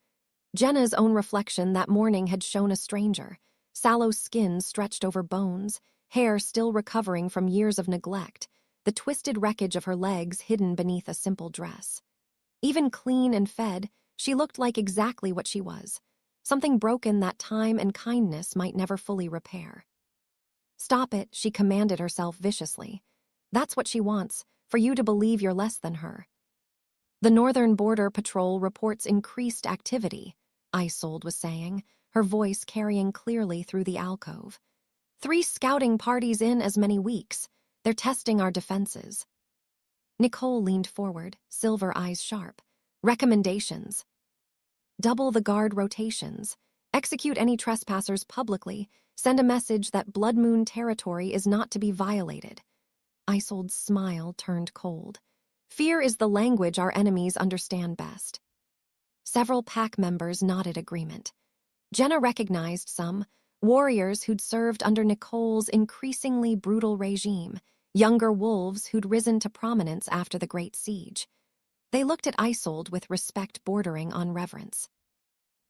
Jenna's own reflection that morning had shown a stranger, sallow skin stretched over bones, hair still recovering from years of neglect, the twisted wreckage of her legs hidden beneath a simple dress. Even clean and fed, she looked like exactly what she was, something broken that time and kindness might never fully repair. Stop it, she commanded herself viciously. That's what she wants, for you to believe you're less than her. The Northern Border Patrol reports increased activity, Isolde was saying, her voice carrying clearly through the alcove. 3 scouting parties in as many weeks. They're testing our defenses. Nicole leaned forward, silver eyes sharp. Recommendations. Double the guard rotations. Execute any trespassers publicly. Send a message that Blood Moon territory is not to be violated. Isolde's smile turned cold. Fear is the language our enemies understand best. Several pack members nodded agreement. Jenna recognized some, warriors who'd served under Nicole's increasingly brutal regime, younger wolves who'd risen to prominence after the Great Siege. They looked at Isolde with respect bordering on reverence.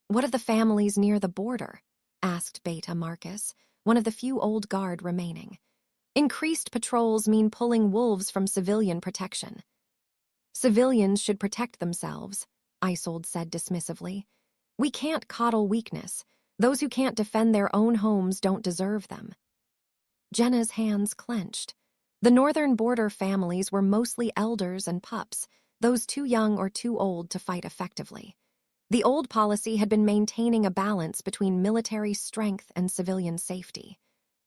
What of the families near the border? Asked Beta Marcus, one of the few old guard remaining. Increased patrols mean pulling wolves from civilian protection. Civilians should protect themselves, Isolde said dismissively. We can't coddle weakness. Those who can't defend their own homes don't deserve them. Jenna's hands clenched. The northern border families were mostly elders and pups, those too young or too old to fight effectively. The old policy had been maintaining a balance between military strength and civilian safety.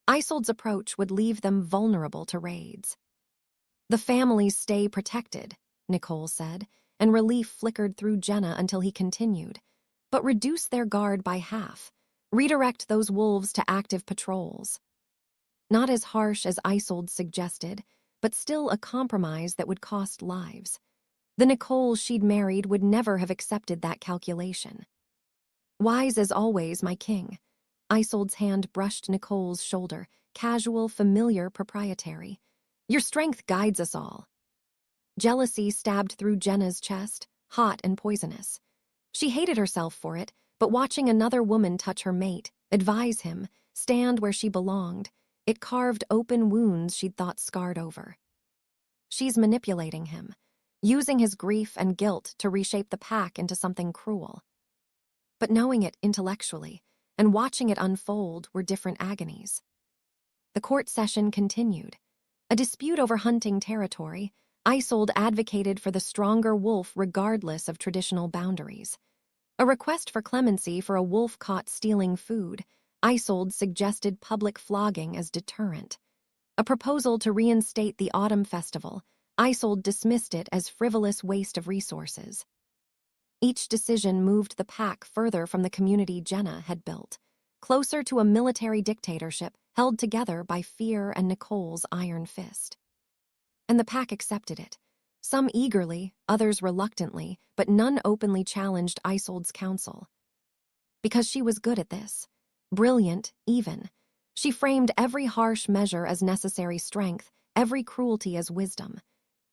Isolde's approach would leave them vulnerable to raids. The families stay protected, Nicole said, and relief flickered through Jenna until he continued. But reduce their guard by half. Redirect those wolves to active patrols. Not as harsh as Isolde suggested, but still a compromise that would cost lives. The Nicole she'd married would never have accepted that calculation. Wise as always, my king. Isolde's hand brushed Nicole's shoulder, casual, familiar, proprietary. Your strength guides us all. Jealousy stabbed through Jenna's chest, hot and poisonous. She hated herself for it, but watching another woman touch her mate, advise him, stand where she belonged, it carved open wounds she'd thought scarred over. She's manipulating him, using his grief and guilt to reshape the pack into something cruel. But knowing it intellectually and watching it unfold were different agonies. The court session continued. A dispute over hunting territory, Isolde advocated for the stronger wolf regardless of traditional boundaries. A request for clemency for a wolf caught stealing food. Isolde suggested public flogging as deterrent. A proposal to reinstate the autumn festival. Isolde dismissed it as frivolous waste of resources. Each decision moved the pack further from the community Jenna had built, closer to a military dictatorship held together by fear and Nicole's iron fist. And the pack accepted it. Some eagerly, others reluctantly, but none openly challenged Isolde's counsel. Because she was good at this. Brilliant, even. She framed every harsh measure as necessary strength, every cruelty as wisdom.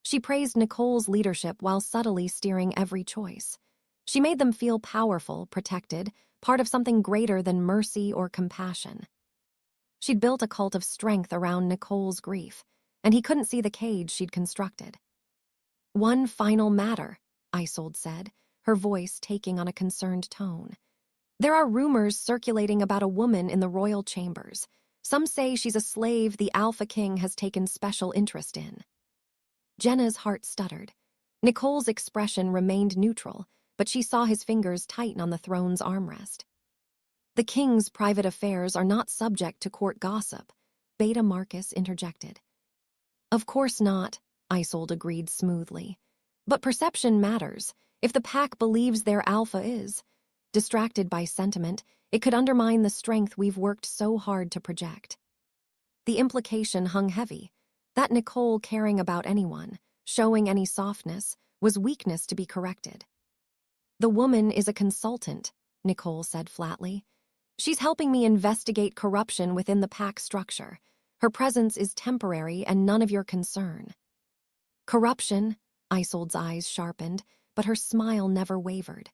She praised Nicole's leadership while subtly steering every choice. She made them feel powerful, protected, part of something greater than mercy or compassion. She'd built a cult of strength around Nicole's grief, and he couldn't see the cage she'd constructed. "One final matter," Isolde said, her voice taking on a concerned tone. "There are rumors circulating about a woman in the royal chambers. Some say she's a slave the Alpha King has taken special interest in." Jenna's heart stuttered. Nicole's expression remained neutral, but she saw his fingers tighten on the throne's armrest. "The king's private affairs are not subject to court gossip," Beta Marcus interjected. "Of course not," Isolde agreed smoothly. "But perception matters. If the pack believes their alpha is distracted by sentiment, it could undermine the strength we've worked so hard to project." The implication hung heavy. That Nicole caring about anyone, showing any softness, was weakness to be corrected. "The woman is a consultant," Nicole said flatly. "She's helping me investigate corruption within the pack structure. Her presence is temporary and none of your concern." "Corruption?" Isolde's eyes sharpened, but her smile never wavered.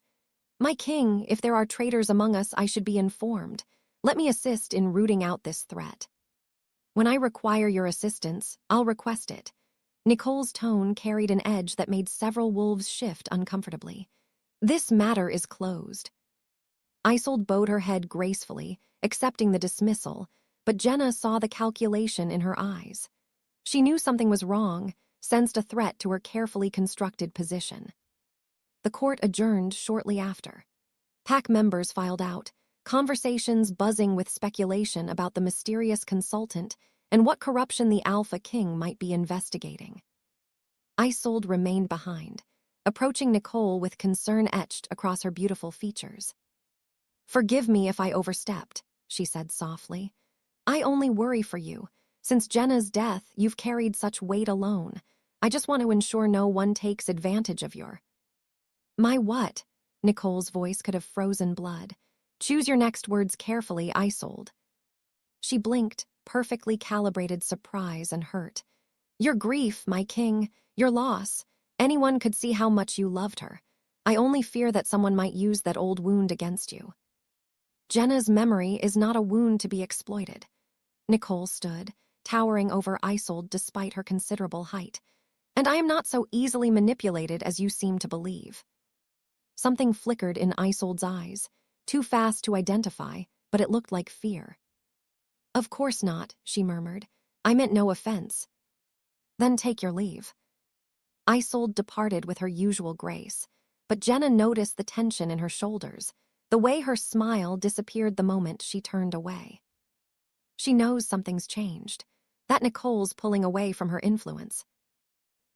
"My king, if there are traitors among us, I should be informed. Let me assist in rooting out this threat. When I require your assistance, I'll request it." Nicole's tone carried an edge that made several wolves shift uncomfortably. "This matter is closed." Isolde bowed her head gracefully, accepting the dismissal, but Jenna saw the calculation in her eyes. She knew something was wrong, sensed a threat to her carefully constructed position. The court adjourned shortly after. Pack members filed out, conversations buzzing with speculation about the mysterious consultant and what corruption the Alpha King might be investigating. Isolde remained behind, approaching Nicole with concern etched across her beautiful features. "Forgive me if I overstepped," she said softly. "I only worry for you. Since Jenna's death, you've carried such weight alone. I just want to ensure no one takes advantage of your—" "My what?" Nicole's voice could have frozen blood. "Choose your next words carefully, Isolde." She blinked, perfectly calibrated surprise and hurt. "Your grief, my king, your loss. Anyone could see how much you loved her. I only fear that someone might use that old wound against you." "Jenna's memory is not a wound to be exploited." Nicole stood, towering over Isolde despite her considerable height. "And I am not so easily manipulated as you seem to believe." Something flickered in Isolde's eyes, too fast to identify, but it looked like fear. "Of course not," she murmured. "I meant no offense." "Then take your leave." Isolde departed with her usual grace, but Jenna noticed the tension in her shoulders, the way her smile disappeared the moment she turned away. She knows something's changed, that Nicole's pulling away from her influence.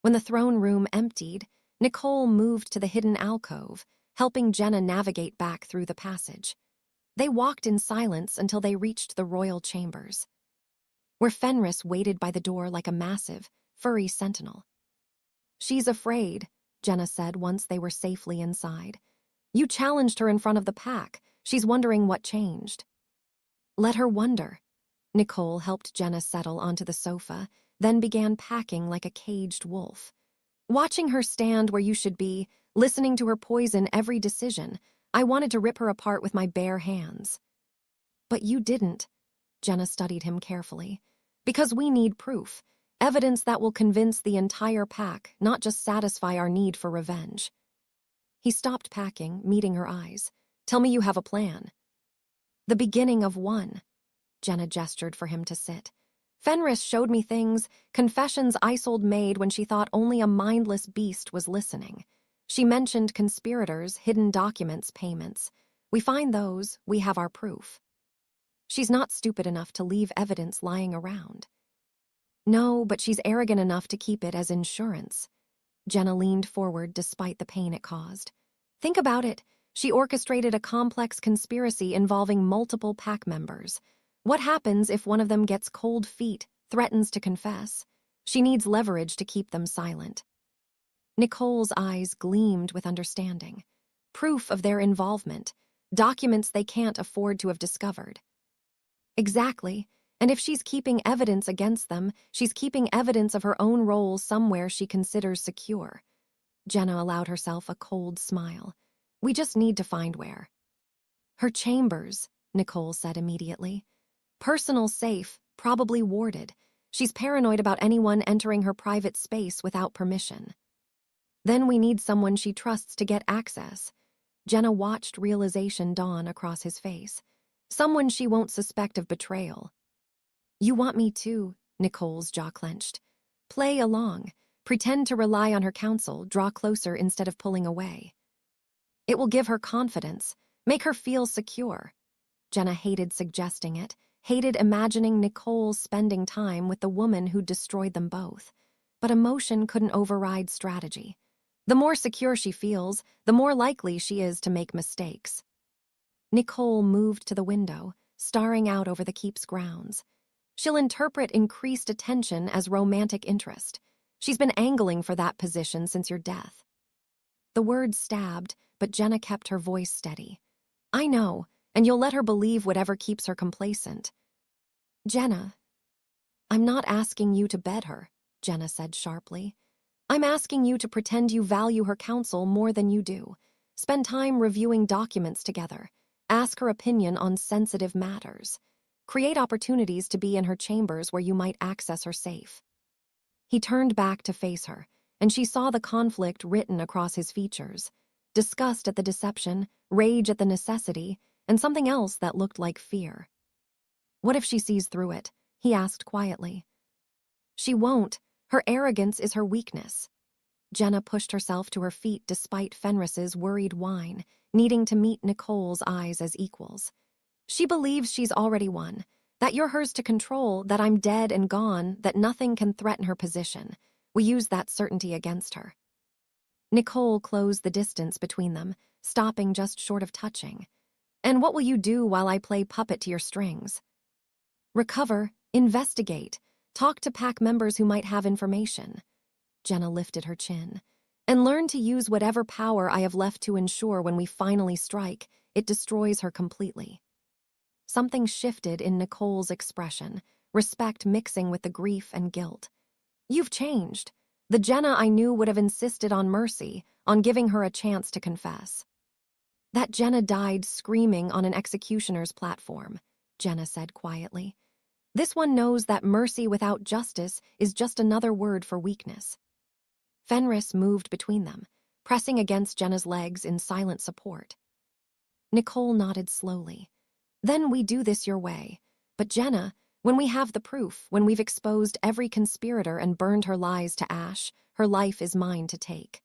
When the throne room emptied, Nicole moved to the hidden alcove, helping Jenna navigate back through the passage. They walked in silence until they reached the royal chambers, where Fenris waited by the door like a massive, furry sentinel. "She's afraid," Jenna said once they were safely inside. "You challenged her in front of the pack. She's wondering what changed." "Let her wonder." Nicole helped Jenna settle onto the sofa, then began packing like a caged wolf. "Watching her stand where you should be, listening to her poison every decision, I wanted to rip her apart with my bare hands." "But you didn't." Jenna studied him carefully. "Because we need proof. Evidence that will convince the entire pack, not just satisfy our need for revenge." He stopped packing, meeting her eyes. "Tell me you have a plan." "The beginning of one." Jenna gestured for him to sit. "Fenris showed me things, confessions Isolde made when she thought only a mindless beast was listening. She mentioned conspirators, hidden documents, payments. We find those, we have our proof. She's not stupid enough to leave evidence lying around. No, but she's arrogant enough to keep it as insurance. Jenna leaned forward despite the pain it caused. Think about it. She orchestrated a complex conspiracy involving multiple pack members. What happens if one of them gets cold feet, threatens to confess? She needs leverage to keep them silent. Nicole's eyes gleamed with understanding. Proof of their involvement. Documents they can't afford to have discovered. Exactly. And if she's keeping evidence against them, she's keeping evidence of her own role somewhere she considers secure. Jenna allowed herself a cold smile. We just need to find where. Her chambers, Nicole said immediately. Personal safe, probably warded. She's paranoid about anyone entering her private space without permission. Then we need someone she trusts to get access. Jenna watched realization dawn across his face. Someone she won't suspect of betrayal. You want me to, Nicole's jaw clenched. Play along. Pretend to rely on her counsel, draw closer instead of pulling away. It will give her confidence, make her feel secure. Jenna hated suggesting it, hated imagining Nicole spending time with the woman who destroyed them both. But emotion couldn't override strategy. The more secure she feels, the more likely she is to make mistakes. Nicole moved to the window, staring out over the keep's grounds. She'll interpret increased attention as romantic interest. She's been angling for that position since your death. The words stabbed, but Jenna kept her voice steady. I know, and you'll let her believe whatever keeps her complacent. Jenna. I'm not asking you to bed her, Jenna said sharply. I'm asking you to pretend you value her counsel more than you do. Spend time reviewing documents together. Ask her opinion on sensitive matters. Create opportunities to be in her chambers where you might access her safe. He turned back to face her, and she saw the conflict written across his features. Disgust at the deception, rage at the necessity, and something else that looked like fear. What if she sees through it? He asked quietly. She won't. Her arrogance is her weakness. Jenna pushed herself to her feet despite Fenris's worried whine, needing to meet Nicole's eyes as equals. She believes she's already won, that you're hers to control, that I'm dead and gone, that nothing can threaten her position. We use that certainty against her. Nicole closed the distance between them, stopping just short of touching. And what will you do while I play puppet to your strings? Recover, investigate, talk to pack members who might have information. Jenna lifted her chin. And learn to use whatever power I have left to ensure when we finally strike, it destroys her completely. Something shifted in Nicole's expression, respect mixing with the grief and guilt. You've changed. The Jenna I knew would have insisted on mercy, on giving her a chance to confess. That Jenna died screaming on an executioner's platform, Jenna said quietly. This one knows that mercy without justice is just another word for weakness. Fenris moved between them, pressing against Jenna's legs in silent support. Nicole nodded slowly. Then we do this your way. But Jenna, when we have the proof, when we've exposed every conspirator and burned her lies to ash, her life is mine to take.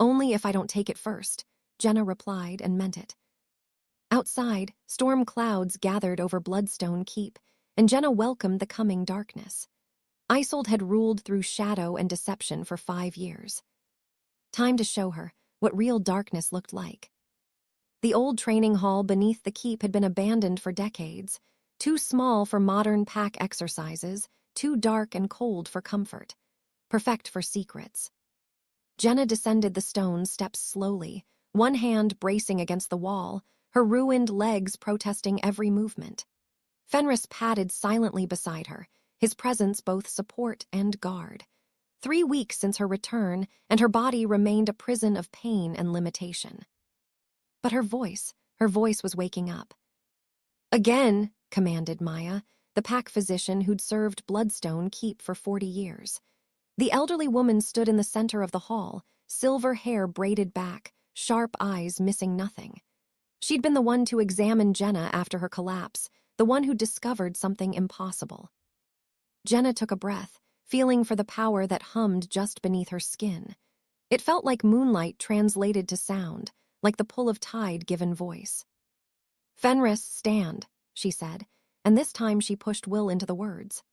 Only if I don't take it first, Jenna replied and meant it. Outside, storm clouds gathered over Bloodstone Keep, and Jenna welcomed the coming darkness. Isolde had ruled through shadow and deception for 5 years. Time to show her what real darkness looked like. The old training hall beneath the keep had been abandoned for decades, too small for modern pack exercises, too dark and cold for comfort, perfect for secrets. Jenna descended the stone steps slowly, one hand bracing against the wall, her ruined legs protesting every movement. Fenris padded silently beside her, his presence both support and guard. 3 weeks since her return, and her body remained a prison of pain and limitation. But her voice was waking up. Again, commanded Maya, the pack physician who'd served Bloodstone Keep for 40 years. The elderly woman stood in the center of the hall, silver hair braided back, sharp eyes missing nothing. She'd been the one to examine Jenna after her collapse, the one who discovered something impossible. Jenna took a breath, feeling for the power that hummed just beneath her skin. It felt like moonlight translated to sound, like the pull of tide given voice. "Fenris, stand," she said, and this time she pushed Will into the words.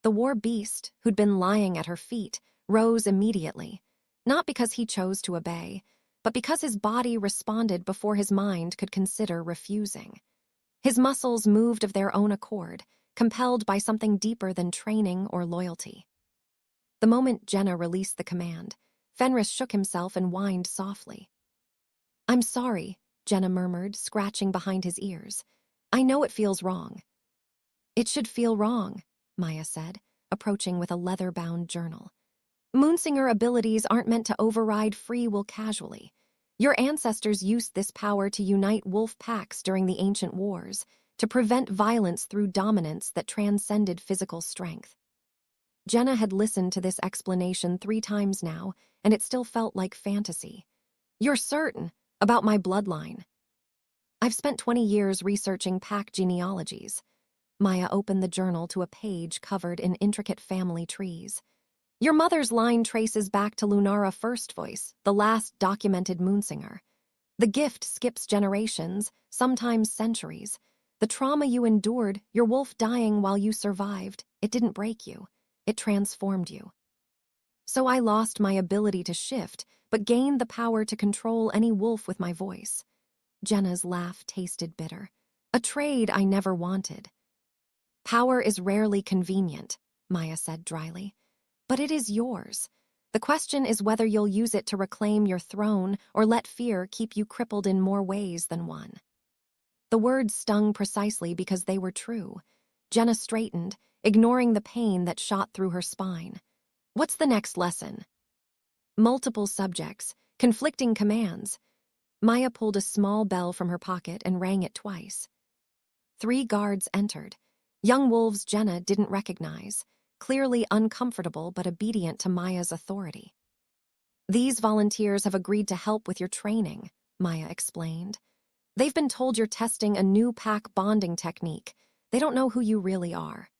The war beast, who'd been lying at her feet, rose immediately, not because he chose to obey, but because his body responded before his mind could consider refusing. His muscles moved of their own accord, compelled by something deeper than training or loyalty. The moment Jenna released the command, Fenris shook himself and whined softly. "I'm sorry," Jenna murmured, scratching behind his ears. "I know it feels wrong." "It should feel wrong," Maya said, approaching with a leather-bound journal. "Moonsinger abilities aren't meant to override free will casually. Your ancestors used this power to unite wolf packs during the ancient wars, to prevent violence through dominance that transcended physical strength." Jenna had listened to this explanation 3 times now, and it still felt like fantasy. "You're certain about my bloodline?" "I've spent 20 years researching pack genealogies." Maya opened the journal to a page covered in intricate family trees. "Your mother's line traces back to Lunara First Voice, the last documented moonsinger. The gift skips generations, sometimes centuries. The trauma you endured, your wolf dying while you survived, it didn't break you. It transformed you. So I lost my ability to shift, but gained the power to control any wolf with my voice." Jenna's laugh tasted bitter. "A trade I never wanted." "Power is rarely convenient," Maya said dryly. "But it is yours. The question is whether you'll use it to reclaim your throne or let fear keep you crippled in more ways than one." The words stung precisely because they were true. Jenna straightened, ignoring the pain that shot through her spine. "What's the next lesson?" "Multiple subjects, conflicting commands." Maya pulled a small bell from her pocket and rang it twice. 3 guards entered. Young wolves Jenna didn't recognize, clearly uncomfortable but obedient to Maya's authority. "These volunteers have agreed to help with your training," Maya explained. "They've been told you're testing a new pack bonding technique. They don't know who you really are."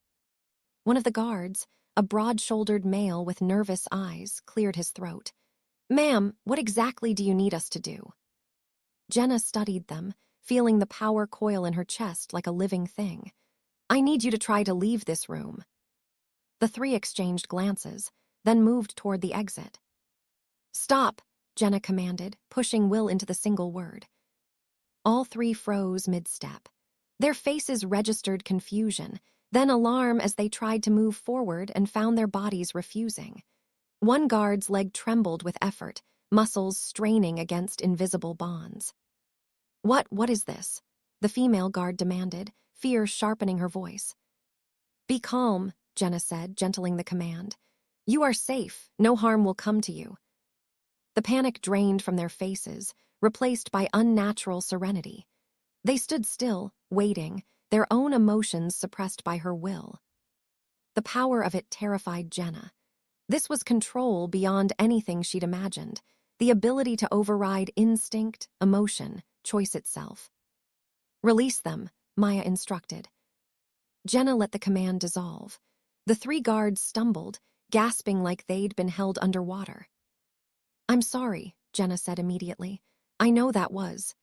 One of the guards, a broad-shouldered male with nervous eyes, cleared his throat. "Ma'am, what exactly do you need us to do?" Jenna studied them, feeling the power coil in her chest like a living thing. "I need you to try to leave this room." The 3 exchanged glances, then moved toward the exit. "Stop," Jenna commanded, pushing Will into the single word. All 3 froze mid-step. Their faces registered confusion, then alarm as they tried to move forward and found their bodies refusing. One guard's leg trembled with effort, muscles straining against invisible bonds. What is this?" the female guard demanded, fear sharpening her voice. "Be calm," Jenna said, gentling the command. "You are safe. No harm will come to you." The panic drained from their faces, replaced by unnatural serenity. They stood still, waiting, their own emotions suppressed by her will. The power of it terrified Jenna. This was control beyond anything she'd imagined, the ability to override instinct, emotion, choice itself. "Release them," Maya instructed. Jenna let the command dissolve. The 3 guards stumbled, gasping like they'd been held underwater. "I'm sorry," Jenna said immediately. "I know that was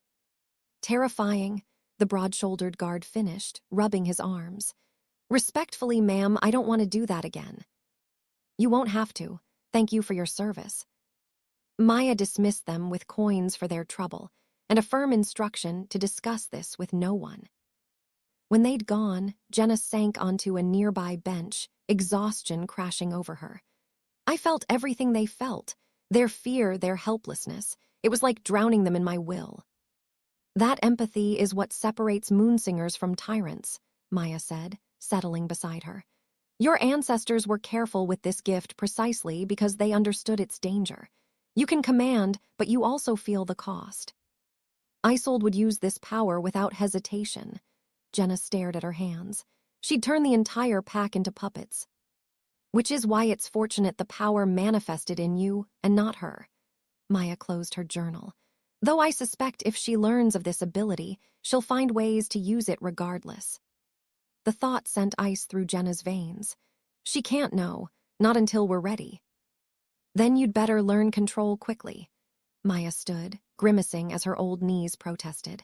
terrifying," the broad-shouldered guard finished, rubbing his arms. "Respectfully, ma'am, I don't want to do that again." "You won't have to. Thank you for your service." Maya dismissed them with coins for their trouble, and a firm instruction to discuss this with no one. When they'd gone, Jenna sank onto a nearby bench, exhaustion crashing over her. "I felt everything they felt, their fear, their helplessness. It was like drowning them in my will." "That empathy is what separates moonsingers from tyrants," Maya said, settling beside her. "Your ancestors were careful with this gift precisely because they understood its danger. You can command, but you also feel the cost." "Isolde would use this power without hesitation." Jenna stared at her hands. "She'd turn the entire pack into puppets." "Which is why it's fortunate the power manifested in you and not her." Maya closed her journal. "Though I suspect if she learns of this ability, she'll find ways to use it regardless." The thought sent ice through Jenna's veins. "She can't know, not until we're ready." Then you'd better learn control quickly. Maya stood, grimacing as her old knees protested.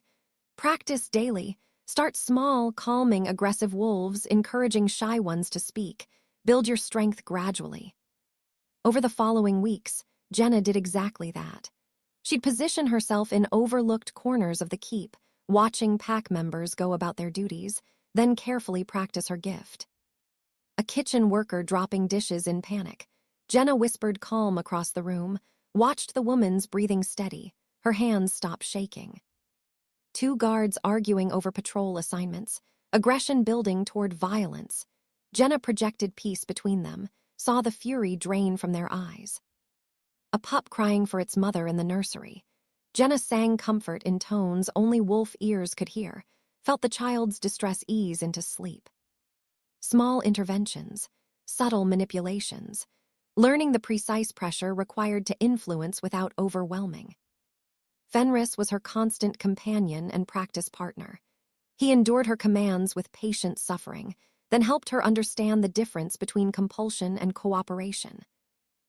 Practice daily. Start small, calming aggressive wolves, encouraging shy ones to speak. Build your strength gradually. Over the following weeks, Jenna did exactly that. She'd position herself in overlooked corners of the keep, watching pack members go about their duties, then carefully practice her gift. A kitchen worker dropping dishes in panic. Jenna whispered calm across the room, watched the woman's breathing steady, her hands stop shaking. Two guards arguing over patrol assignments, aggression building toward violence. Jenna projected peace between them, saw the fury drain from their eyes. A pup crying for its mother in the nursery. Jenna sang comfort in tones only wolf ears could hear, felt the child's distress ease into sleep. Small interventions, subtle manipulations, learning the precise pressure required to influence without overwhelming. Fenris was her constant companion and practice partner. He endured her commands with patient suffering, then helped her understand the difference between compulsion and cooperation.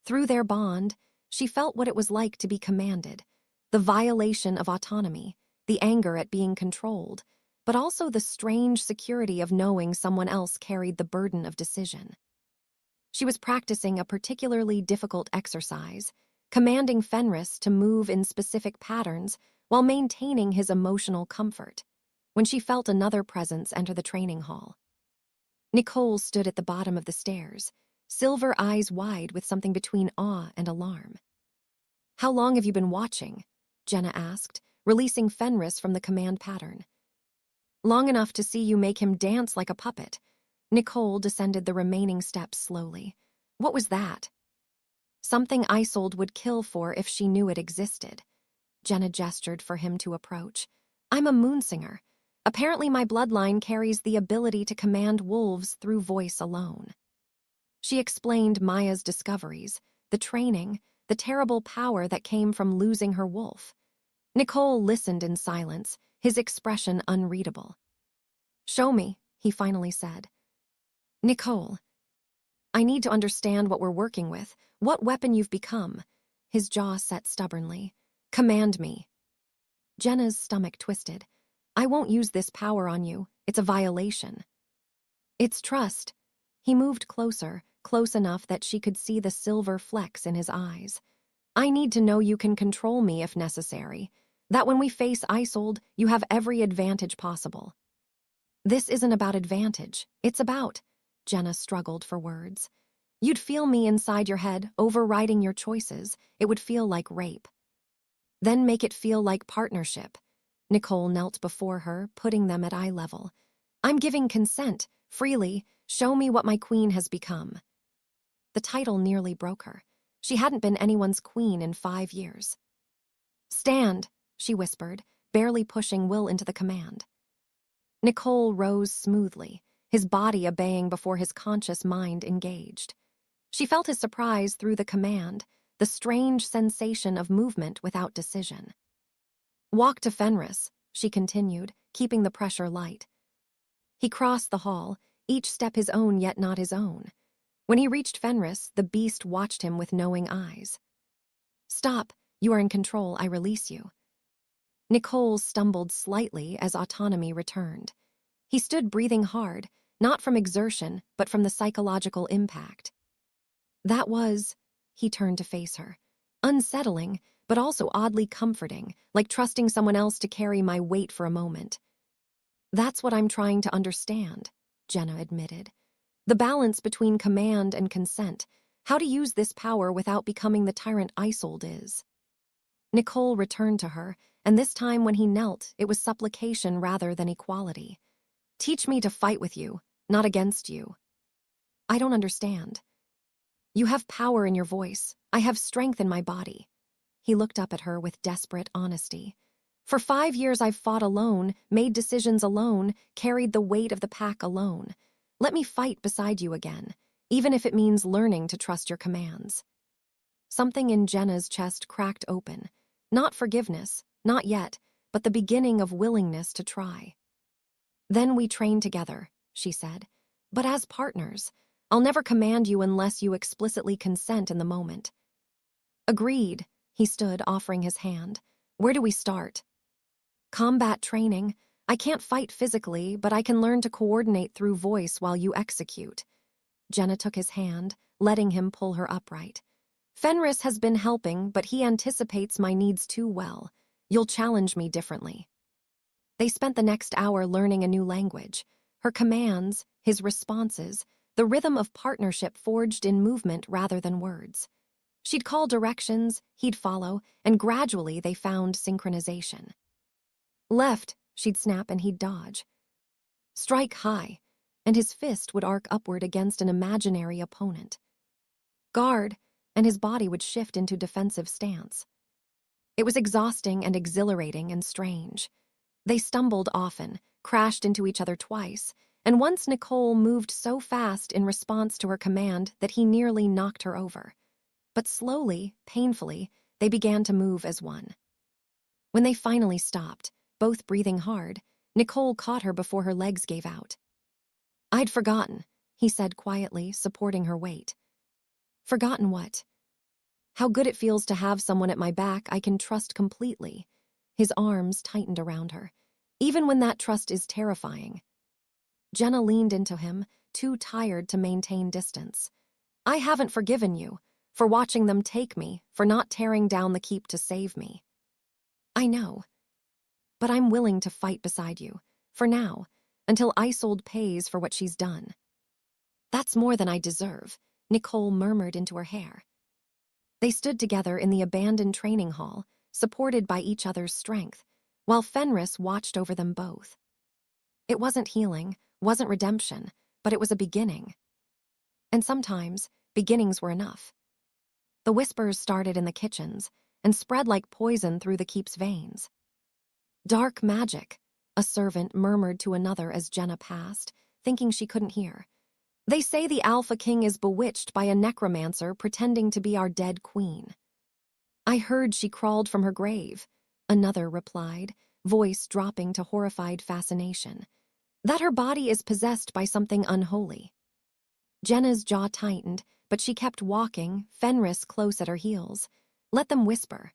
Through their bond, she felt what it was like to be commanded, the violation of autonomy, the anger at being controlled, but also the strange security of knowing someone else carried the burden of decision. She was practicing a particularly difficult exercise, commanding Fenris to move in specific patterns while maintaining his emotional comfort, when she felt another presence enter the training hall. Nicole stood at the bottom of the stairs, silver eyes wide with something between awe and alarm. "How long have you been watching?" Jenna asked, releasing Fenris from the command pattern. "Long enough to see you make him dance like a puppet." Nicole descended the remaining steps slowly. "What was that?" "Something Isolde would kill for if she knew it existed." Jenna gestured for him to approach. "I'm a moonsinger. Apparently my bloodline carries the ability to command wolves through voice alone." She explained Maya's discoveries, the training, the terrible power that came from losing her wolf. Nicole listened in silence, his expression unreadable. "Show me," he finally said. "Nicole, I need to understand what we're working with, what weapon you've become." His jaw set stubbornly. "Command me." Jenna's stomach twisted. "I won't use this power on you. It's a violation." "It's trust." He moved closer, close enough that she could see the silver flecks in his eyes. "I need to know you can control me if necessary. That when we face Isolde, you have every advantage possible." "This isn't about advantage. It's about..." Jenna struggled for words. "You'd feel me inside your head, overriding your choices. It would feel like rape." "Then make it feel like partnership." Nicole knelt before her, putting them at eye level. "I'm giving consent, freely. Show me what my queen has become." The title nearly broke her. She hadn't been anyone's queen in 5 years. "Stand," she whispered, barely pushing Will into the command. Nicole rose smoothly, his body obeying before his conscious mind engaged. She felt his surprise through the command, the strange sensation of movement without decision. "Walk to Fenris," she continued, keeping the pressure light. He crossed the hall, each step his own yet not his own. When he reached Fenris, the beast watched him with knowing eyes. "Stop, you are in control, I release you." Nicole stumbled slightly as autonomy returned. He stood breathing hard, not from exertion, but from the psychological impact. That was, he turned to face her, unsettling, but also oddly comforting, like trusting someone else to carry my weight for a moment. "That's what I'm trying to understand," Jenna admitted. "The balance between command and consent, how to use this power without becoming the tyrant Isolde is." Nicole returned to her, and this time when he knelt, it was supplication rather than equality. "Teach me to fight with you, not against you." "I don't understand." "You have power in your voice. I have strength in my body." He looked up at her with desperate honesty. "For 5 years I've fought alone, made decisions alone, carried the weight of the pack alone. Let me fight beside you again, even if it means learning to trust your commands." Something in Jenna's chest cracked open. Not forgiveness, not yet, but the beginning of willingness to try. "Then we train together," she said. "But as partners. I'll never command you unless you explicitly consent in the moment." Agreed. He stood, offering his hand. Where do we start? Combat training. I can't fight physically, but I can learn to coordinate through voice while you execute. Jenna took his hand, letting him pull her upright. Fenris has been helping, but he anticipates my needs too well. You'll challenge me differently. They spent the next hour learning a new language. Her commands, his responses, the rhythm of partnership forged in movement rather than words. She'd call directions, he'd follow, and gradually they found synchronization. Left, she'd snap and he'd dodge. Strike high, and his fist would arc upward against an imaginary opponent. Guard, and his body would shift into defensive stance. It was exhausting and exhilarating and strange. They stumbled often, crashed into each other twice, and once Nicole moved so fast in response to her command that he nearly knocked her over. But slowly, painfully, they began to move as one. When they finally stopped, both breathing hard, Nicole caught her before her legs gave out. I'd forgotten, he said quietly, supporting her weight. Forgotten what? How good it feels to have someone at my back I can trust completely. His arms tightened around her, even when that trust is terrifying. Jenna leaned into him, too tired to maintain distance. I haven't forgiven you, for watching them take me, for not tearing down the keep to save me. I know. But I'm willing to fight beside you, for now, until Isolde pays for what she's done. That's more than I deserve, Nicole murmured into her hair. They stood together in the abandoned training hall, supported by each other's strength, while Fenris watched over them both. It wasn't healing, wasn't redemption, but it was a beginning. And sometimes, beginnings were enough. The whispers started in the kitchens and spread like poison through the keep's veins. Dark magic, a servant murmured to another as Jenna passed, thinking she couldn't hear. They say the Alpha King is bewitched by a necromancer pretending to be our dead queen. I heard she crawled from her grave, another replied, voice dropping to horrified fascination. That her body is possessed by something unholy. Jenna's jaw tightened, but she kept walking, Fenris close at her heels. Let them whisper.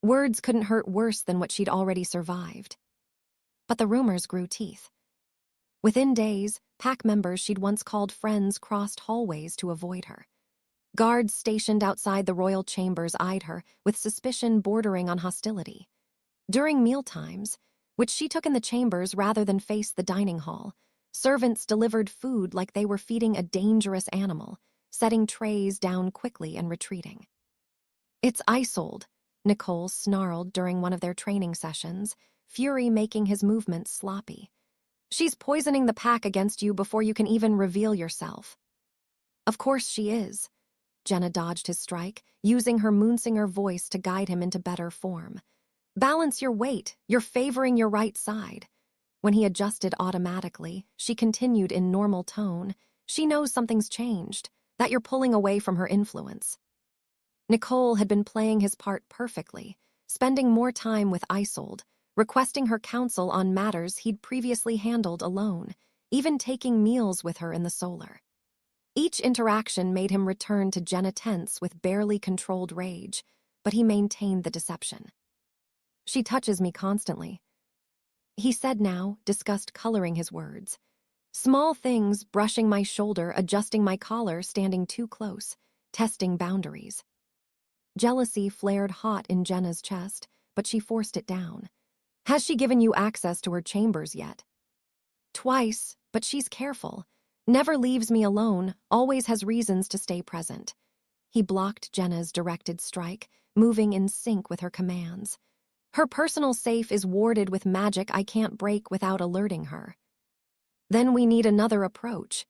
Words couldn't hurt worse than what she'd already survived. But the rumors grew teeth. Within days, pack members she'd once called friends crossed hallways to avoid her. Guards stationed outside the royal chambers eyed her, with suspicion bordering on hostility. During mealtimes, which she took in the chambers rather than face the dining hall, servants delivered food like they were feeding a dangerous animal, setting trays down quickly and retreating. It's Isolde, Nicole snarled during one of their training sessions, fury making his movements sloppy. She's poisoning the pack against you before you can even reveal yourself. Of course she is. Jenna dodged his strike, using her moonsinger voice to guide him into better form. Balance your weight, you're favoring your right side. When he adjusted automatically, she continued in normal tone. She knows something's changed, that you're pulling away from her influence. Nicole had been playing his part perfectly, spending more time with Isolde, requesting her counsel on matters he'd previously handled alone, even taking meals with her in the solar. Each interaction made him return to Jenna tense with barely controlled rage, but he maintained the deception. She touches me constantly. He said now, disgust coloring his words. Small things, brushing my shoulder, adjusting my collar, standing too close, testing boundaries. Jealousy flared hot in Jenna's chest, but she forced it down. Has she given you access to her chambers yet? Twice, but she's careful. Never leaves me alone, always has reasons to stay present. He blocked Jenna's directed strike, moving in sync with her commands. Her personal safe is warded with magic I can't break without alerting her. Then we need another approach.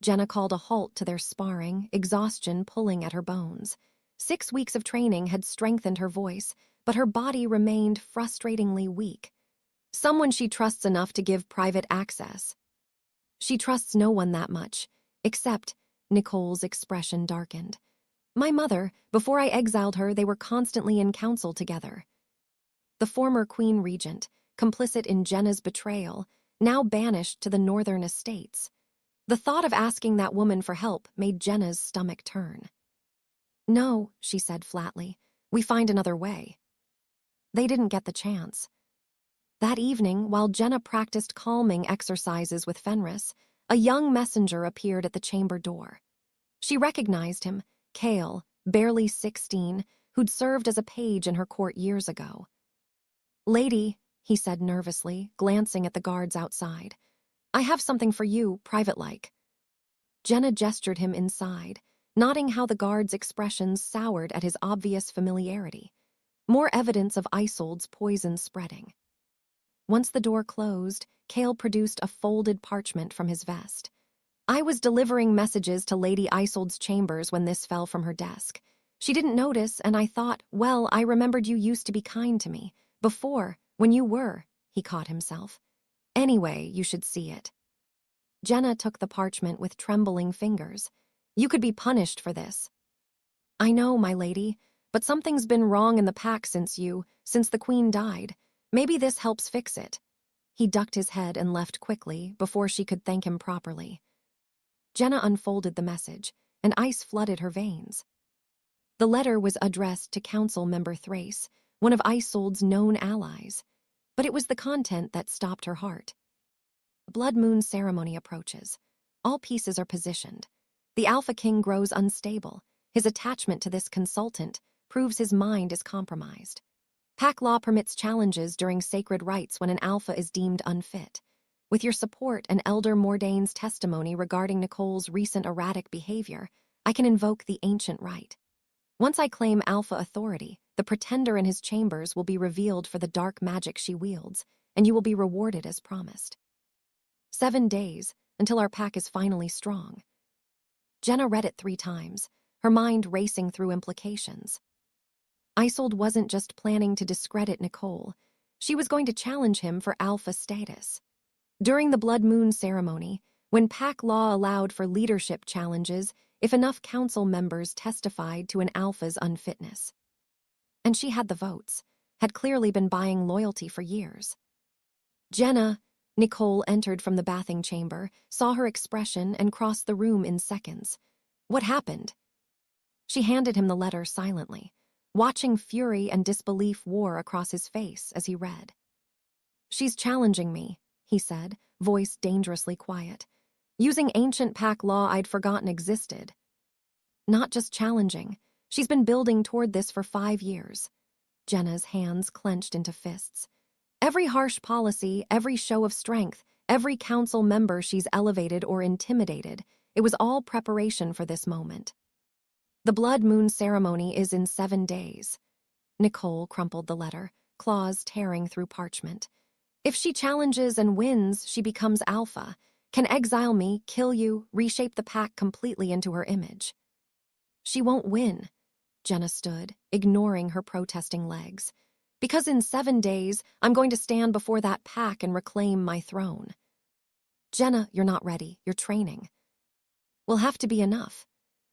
Jenna called a halt to their sparring, exhaustion pulling at her bones. 6 weeks of training had strengthened her voice, but her body remained frustratingly weak. Someone she trusts enough to give private access. She trusts no one that much, except, Nicole's expression darkened. My mother, before I exiled her, they were constantly in council together. The former Queen Regent, complicit in Jenna's betrayal, now banished to the northern estates. The thought of asking that woman for help made Jenna's stomach turn. No, she said flatly. We find another way. They didn't get the chance. That evening, while Jenna practiced calming exercises with Fenris, a young messenger appeared at the chamber door. She recognized him, Cale, barely 16, who'd served as a page in her court years ago. "Lady," he said nervously, glancing at the guards outside, "I have something for you, private-like." Jenna gestured him inside, noting how the guard's expressions soured at his obvious familiarity. More evidence of Isolde's poison spreading. Once the door closed, Cale produced a folded parchment from his vest. "I was delivering messages to Lady Isolde's chambers when this fell from her desk. She didn't notice, and I thought, well, I remembered you used to be kind to me. Before, when you were," he caught himself. "Anyway, you should see it." Jenna took the parchment with trembling fingers. "You could be punished for this." "I know, my lady, but something's been wrong in the pack since the Queen died. Maybe this helps fix it." He ducked his head and left quickly before she could thank him properly. Jenna unfolded the message, and ice flooded her veins. The letter was addressed to Council Member Thrace, one of Isolde's known allies, but it was the content that stopped her heart. Blood Moon ceremony approaches. All pieces are positioned. The Alpha King grows unstable. His attachment to this consultant proves his mind is compromised. Pack law permits challenges during sacred rites when an alpha is deemed unfit. With your support and Elder Mordane's testimony regarding Nicole's recent erratic behavior, I can invoke the ancient right. Once I claim alpha authority, the pretender in his chambers will be revealed for the dark magic she wields, and you will be rewarded as promised. 7 days, until our pack is finally strong. Jenna read it 3 times, her mind racing through implications. Isolde wasn't just planning to discredit Nicole. She was going to challenge him for alpha status. During the Blood Moon ceremony, when pack law allowed for leadership challenges if enough council members testified to an alpha's unfitness. And she had the votes, had clearly been buying loyalty for years. "Jenna," Nicole entered from the bathing chamber, saw her expression, and crossed the room in seconds. "What happened?" She handed him the letter silently, watching fury and disbelief war across his face as he read. "She's challenging me," he said, voice dangerously quiet, "using ancient pack law I'd forgotten existed. Not just challenging, she's been building toward this for 5 years." Jenna's hands clenched into fists. "Every harsh policy, every show of strength, every council member she's elevated or intimidated, it was all preparation for this moment. The Blood Moon ceremony is in 7 days. Nicole crumpled the letter, claws tearing through parchment. "If she challenges and wins, she becomes alpha, can exile me, kill you, reshape the pack completely into her image." "She won't win," Jenna stood, ignoring her protesting legs. "Because in 7 days, I'm going to stand before that pack and reclaim my throne." "Jenna, you're not ready. You're training." "Will have to be enough."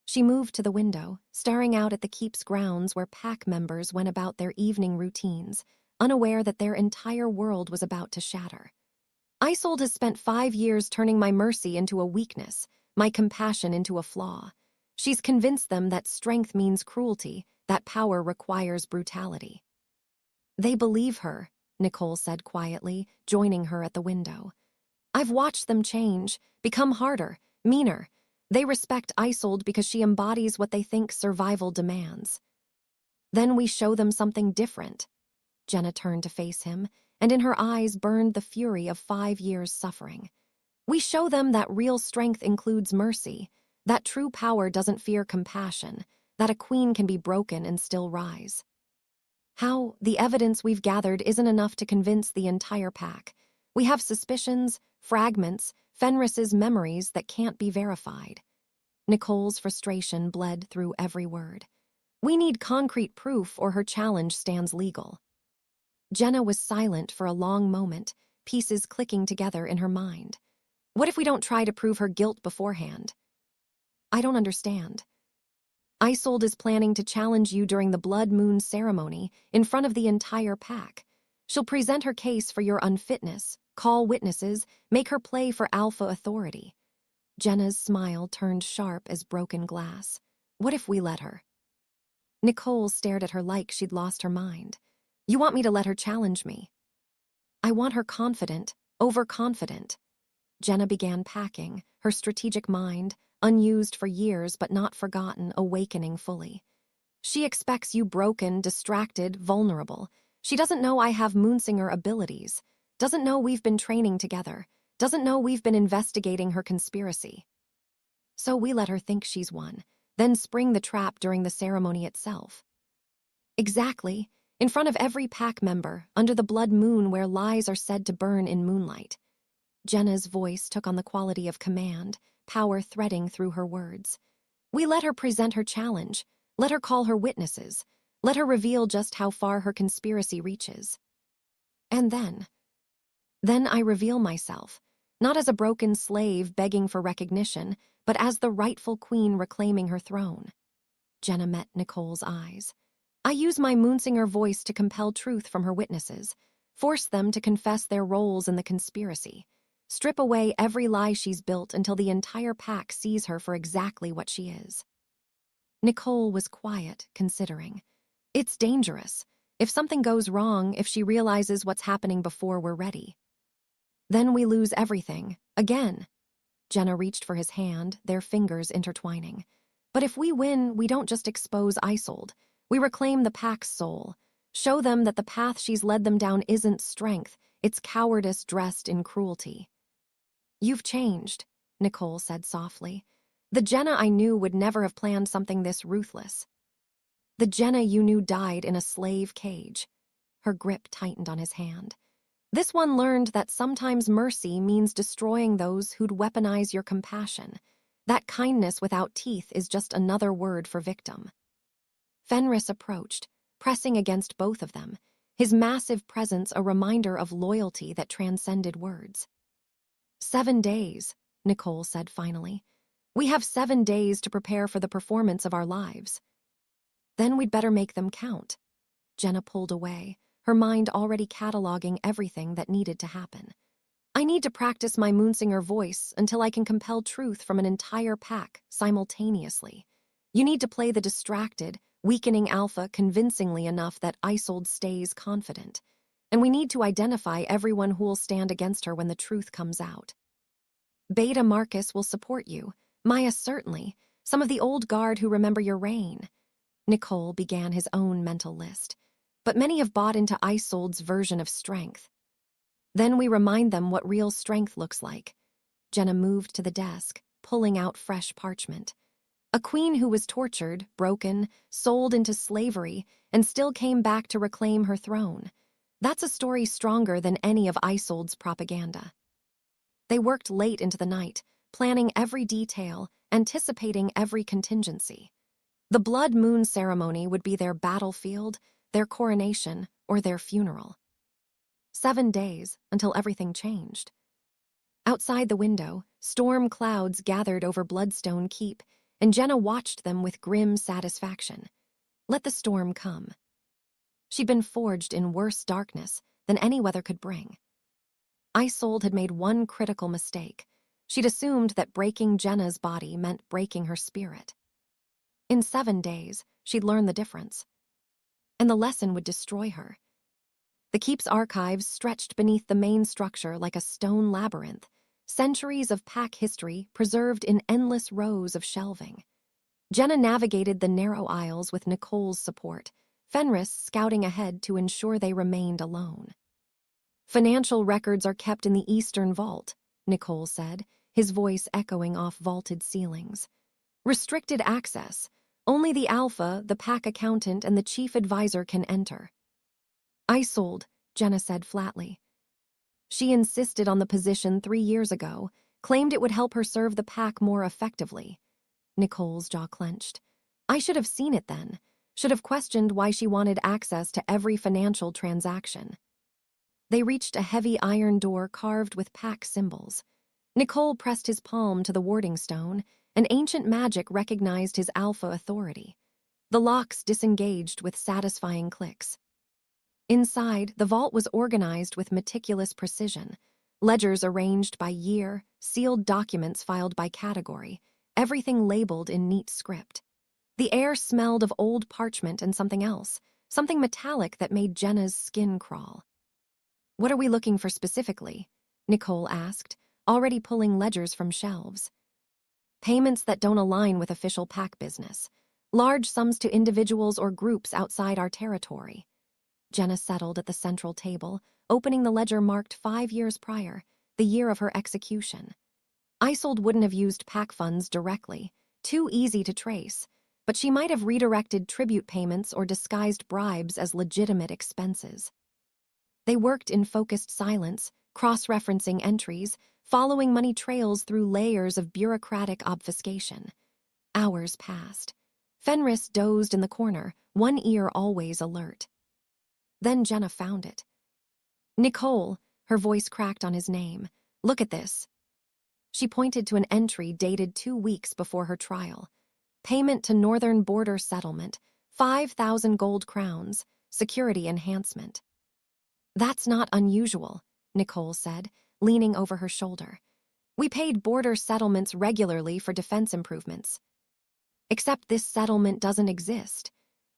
She moved to the window, staring out at the keep's grounds where pack members went about their evening routines, unaware that their entire world was about to shatter. "Isolde has spent 5 years turning my mercy into a weakness, my compassion into a flaw. She's convinced them that strength means cruelty, that power requires brutality." "They believe her," Nicole said quietly, joining her at the window. "I've watched them change, become harder, meaner. They respect Isolde because she embodies what they think survival demands." "Then we show them something different." Jenna turned to face him, and in her eyes burned the fury of 5 years' suffering. "We show them that real strength includes mercy, that true power doesn't fear compassion, that a queen can be broken and still rise." "How? The evidence we've gathered isn't enough to convince the entire pack. We have suspicions, fragments, Fenris's memories that can't be verified." Nicole's frustration bled through every word. "We need concrete proof or her challenge stands legal." Jenna was silent for a long moment, pieces clicking together in her mind. "What if we don't try to prove her guilt beforehand?" "I don't understand." "Isolde is planning to challenge you during the Blood Moon ceremony in front of the entire pack. She'll present her case for your unfitness, call witnesses, make her play for alpha authority." Jenna's smile turned sharp as broken glass. "What if we let her?" Nicole stared at her like she'd lost her mind. You want me to let her challenge me? I want her confident, overconfident. Jenna began packing, her strategic mind, unused for years but not forgotten, awakening fully. She expects you broken, distracted, vulnerable. She doesn't know I have Moonsinger abilities. Doesn't know we've been training together. Doesn't know we've been investigating her conspiracy. So we let her think she's won, then spring the trap during the ceremony itself. Exactly, in front of every pack member, under the blood moon where lies are said to burn in moonlight. Jenna's voice took on the quality of command, power threading through her words. We let her present her challenge, let her call her witnesses, let her reveal just how far her conspiracy reaches. And then I reveal myself, not as a broken slave begging for recognition, but as the rightful queen reclaiming her throne. Jenna met Nicole's eyes. I use my Moonsinger voice to compel truth from her witnesses, force them to confess their roles in the conspiracy, strip away every lie she's built until the entire pack sees her for exactly what she is. Nicole was quiet, considering. It's dangerous. If something goes wrong, if she realizes what's happening before we're ready. Then we lose everything, again. Jenna reached for his hand, their fingers intertwining. But if we win, we don't just expose Isolde. We reclaim the pack's soul. Show them that the path she's led them down isn't strength, it's cowardice dressed in cruelty. You've changed, Nicole said softly. The Jenna I knew would never have planned something this ruthless. The Jenna you knew died in a slave cage. Her grip tightened on his hand. This one learned that sometimes mercy means destroying those who'd weaponize your compassion. That kindness without teeth is just another word for victim. Fenris approached, pressing against both of them, his massive presence a reminder of loyalty that transcended words. 7 days, Nicole said finally. We have 7 days to prepare for the performance of our lives. Then we'd better make them count. Jenna pulled away, her mind already cataloging everything that needed to happen. I need to practice my Moonsinger voice until I can compel truth from an entire pack simultaneously. You need to play the distracted, weakening alpha convincingly enough that Isolde stays confident. And we need to identify everyone who'll stand against her when the truth comes out. Beta Marcus will support you. Maya certainly. Some of the old guard who remember your reign. Nicole began his own mental list. But many have bought into Isolde's version of strength. Then we remind them what real strength looks like. Jenna moved to the desk, pulling out fresh parchment. A queen who was tortured, broken, sold into slavery, and still came back to reclaim her throne. That's a story stronger than any of Isolde's propaganda. They worked late into the night, planning every detail, anticipating every contingency. The blood moon ceremony would be their battlefield, their coronation, or their funeral. 7 days until everything changed. Outside the window, storm clouds gathered over Bloodstone Keep, and Jenna watched them with grim satisfaction. Let the storm come. She'd been forged in worse darkness than any weather could bring. Isolde had made one critical mistake. She'd assumed that breaking Jenna's body meant breaking her spirit. In 7 days, she'd learn the difference. And the lesson would destroy her. The keep's archives stretched beneath the main structure like a stone labyrinth, centuries of pack history preserved in endless rows of shelving. Jenna navigated the narrow aisles with Nicole's support, Fenris scouting ahead to ensure they remained alone. Financial records are kept in the Eastern Vault, Nicole said, his voice echoing off vaulted ceilings. Restricted access. Only the Alpha, the pack accountant, and the chief advisor can enter. Isolde, Jenna said flatly. She insisted on the position 3 years ago, claimed it would help her serve the pack more effectively. Nicole's jaw clenched. I should have seen it then, should have questioned why she wanted access to every financial transaction. They reached a heavy iron door carved with pack symbols. Nicole pressed his palm to the warding stone, and ancient magic recognized his alpha authority. The locks disengaged with satisfying clicks. Inside, the vault was organized with meticulous precision. Ledgers arranged by year, sealed documents filed by category, everything labeled in neat script. The air smelled of old parchment and something else, something metallic that made Jenna's skin crawl. "What are we looking for specifically?" Nicole asked, already pulling ledgers from shelves. "Payments that don't align with official PAC business. Large sums to individuals or groups outside our territory." Jenna settled at the central table, opening the ledger marked 5 years prior, the year of her execution. Isolde wouldn't have used PAC funds directly, too easy to trace, but she might have redirected tribute payments or disguised bribes as legitimate expenses. They worked in focused silence, cross-referencing entries, following money trails through layers of bureaucratic obfuscation. Hours passed. Fenris dozed in the corner, one ear always alert. Then Jenna found it. "Nicole," her voice cracked on his name. "Look at this." She pointed to an entry dated 2 weeks before her trial. "Payment to Northern Border Settlement, 5,000 gold crowns, security enhancement." "That's not unusual," Nicole said, leaning over her shoulder. "We paid border settlements regularly for defense improvements. Except this settlement doesn't exist."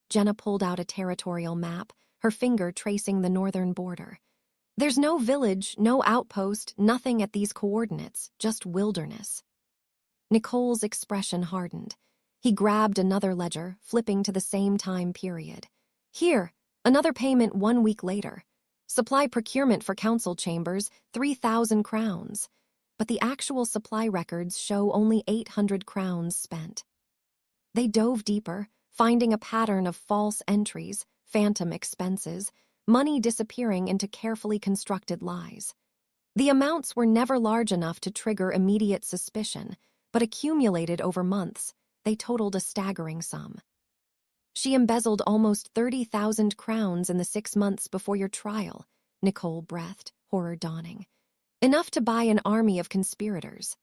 Jenna pulled out a territorial map, her finger tracing the northern border. "There's no village, no outpost, nothing at these coordinates, just wilderness." Nicole's expression hardened. He grabbed another ledger, flipping to the same time period. "Here, another payment 1 week later. Supply procurement for council chambers, 3,000 crowns. But the actual supply records show only 800 crowns spent." They dove deeper, finding a pattern of false entries, phantom expenses, money disappearing into carefully constructed lies. The amounts were never large enough to trigger immediate suspicion, but accumulated over months, they totaled a staggering sum. "She embezzled almost 30,000 crowns in the 6 months before your trial," Nicole breathed, horror dawning. "Enough to buy an army of conspirators.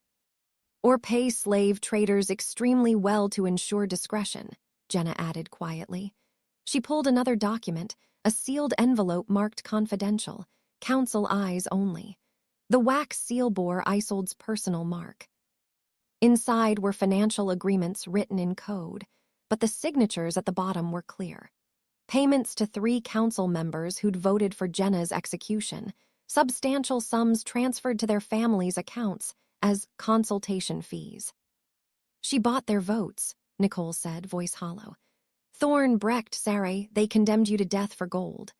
Or pay slave traders extremely well to ensure discretion," Jenna added quietly. She pulled another document, a sealed envelope marked confidential, council eyes only. The wax seal bore Isolde's personal mark. Inside were financial agreements written in code, but the signatures at the bottom were clear. Payments to 3 council members who'd voted for Jenna's execution, substantial sums transferred to their families' accounts as consultation fees. "She bought their votes," Nicole said, voice hollow. "Thorn, Brecht, Saray, they condemned you to death for gold."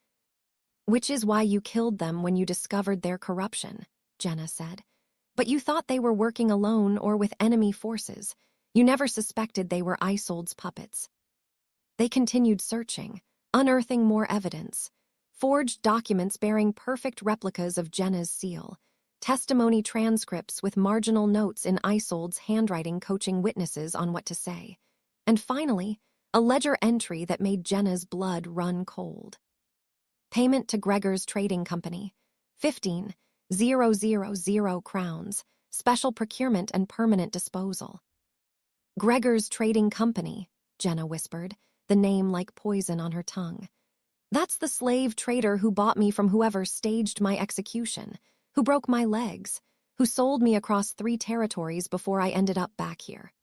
"Which is why you killed them when you discovered their corruption," Jenna said. "But you thought they were working alone or with enemy forces. You never suspected they were Isolde's puppets." They continued searching, unearthing more evidence. Forged documents bearing perfect replicas of Jenna's seal. Testimony transcripts with marginal notes in Isolde's handwriting coaching witnesses on what to say. And finally, a ledger entry that made Jenna's blood run cold. Payment to Gregor's Trading Company, 15,000 crowns, special procurement and permanent disposal. "Gregor's Trading Company," Jenna whispered, the name like poison on her tongue. "That's the slave trader who bought me from whoever staged my execution, who broke my legs, who sold me across 3 territories before I ended up back here."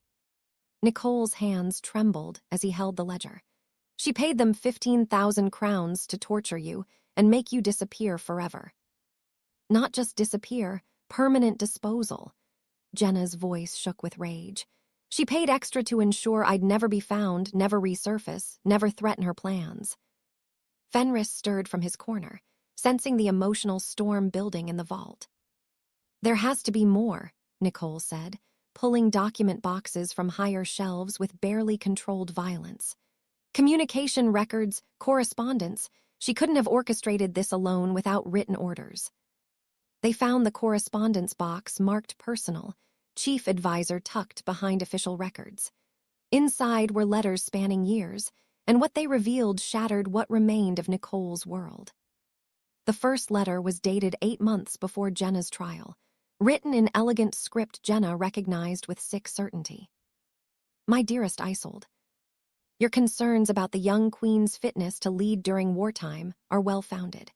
Nicole's hands trembled as he held the ledger. "She paid them 15,000 crowns to torture you and make you disappear forever." "Not just disappear, permanent disposal." Jenna's voice shook with rage. "She paid extra to ensure I'd never be found, never resurface, never threaten her plans." Fenris stirred from his corner, sensing the emotional storm building in the vault. "There has to be more," Nicole said, pulling document boxes from higher shelves with barely controlled violence. "Communication records, correspondence. She couldn't have orchestrated this alone without written orders." They found the correspondence box marked personal, chief advisor tucked behind official records. Inside were letters spanning years, and what they revealed shattered what remained of Nicole's world. The first letter was dated 8 months before Jenna's trial, written in elegant script Jenna recognized with sick certainty. "My dearest Isolde, your concerns about the young queen's fitness to lead during wartime are well-founded.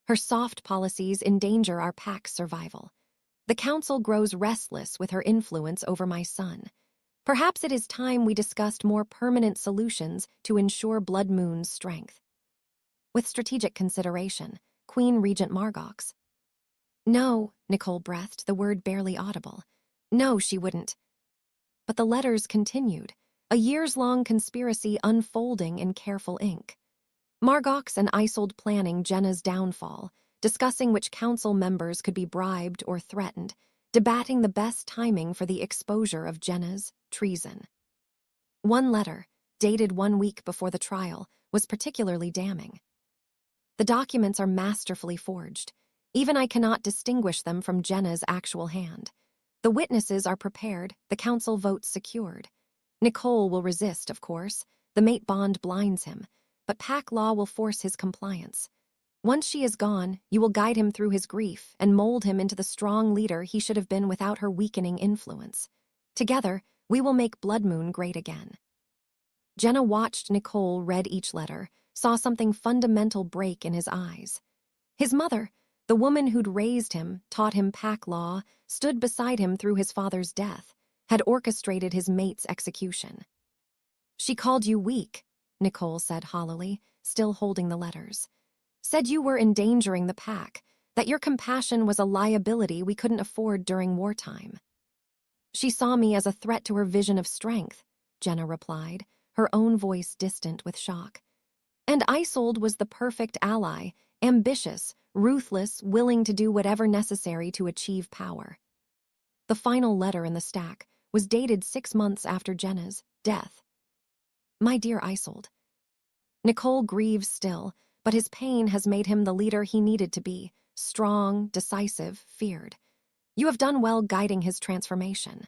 Her soft policies endanger our PAC's survival. The council grows restless with her influence over my son. Perhaps it is time we discussed more permanent solutions to ensure Blood Moon's strength. With strategic consideration, Queen Regent Margox. No, Nicole breathed, the word barely audible. No, she wouldn't. But the letters continued, a years-long conspiracy unfolding in careful ink. Margox and Isolde planning Jenna's downfall, discussing which council members could be bribed or threatened, debating the best timing for the exposure of Jenna's treason. One letter, dated 1 week before the trial, was particularly damning. The documents are masterfully forged. Even I cannot distinguish them from Jenna's actual hand. The witnesses are prepared, the council votes secured. Nicole will resist, of course. The mate bond blinds him, but pack law will force his compliance. Once she is gone, you will guide him through his grief and mold him into the strong leader he should have been without her weakening influence. Together, we will make Blood Moon great again. Jenna watched Nicole read each letter, saw something fundamental break in his eyes. His mother, the woman who'd raised him, taught him pack law, stood beside him through his father's death, had orchestrated his mate's execution. She called you weak, Nicole said hollowly, still holding the letters. Said you were endangering the pack, that your compassion was a liability we couldn't afford during wartime. She saw me as a threat to her vision of strength, Jenna replied, her own voice distant with shock. And Isolde was the perfect ally, ambitious, ruthless, willing to do whatever necessary to achieve power. The final letter in the stack was dated 6 months after Jenna's death. My dear Isolde. Nicole grieves still, but his pain has made him the leader he needed to be, strong, decisive, feared. You have done well guiding his transformation.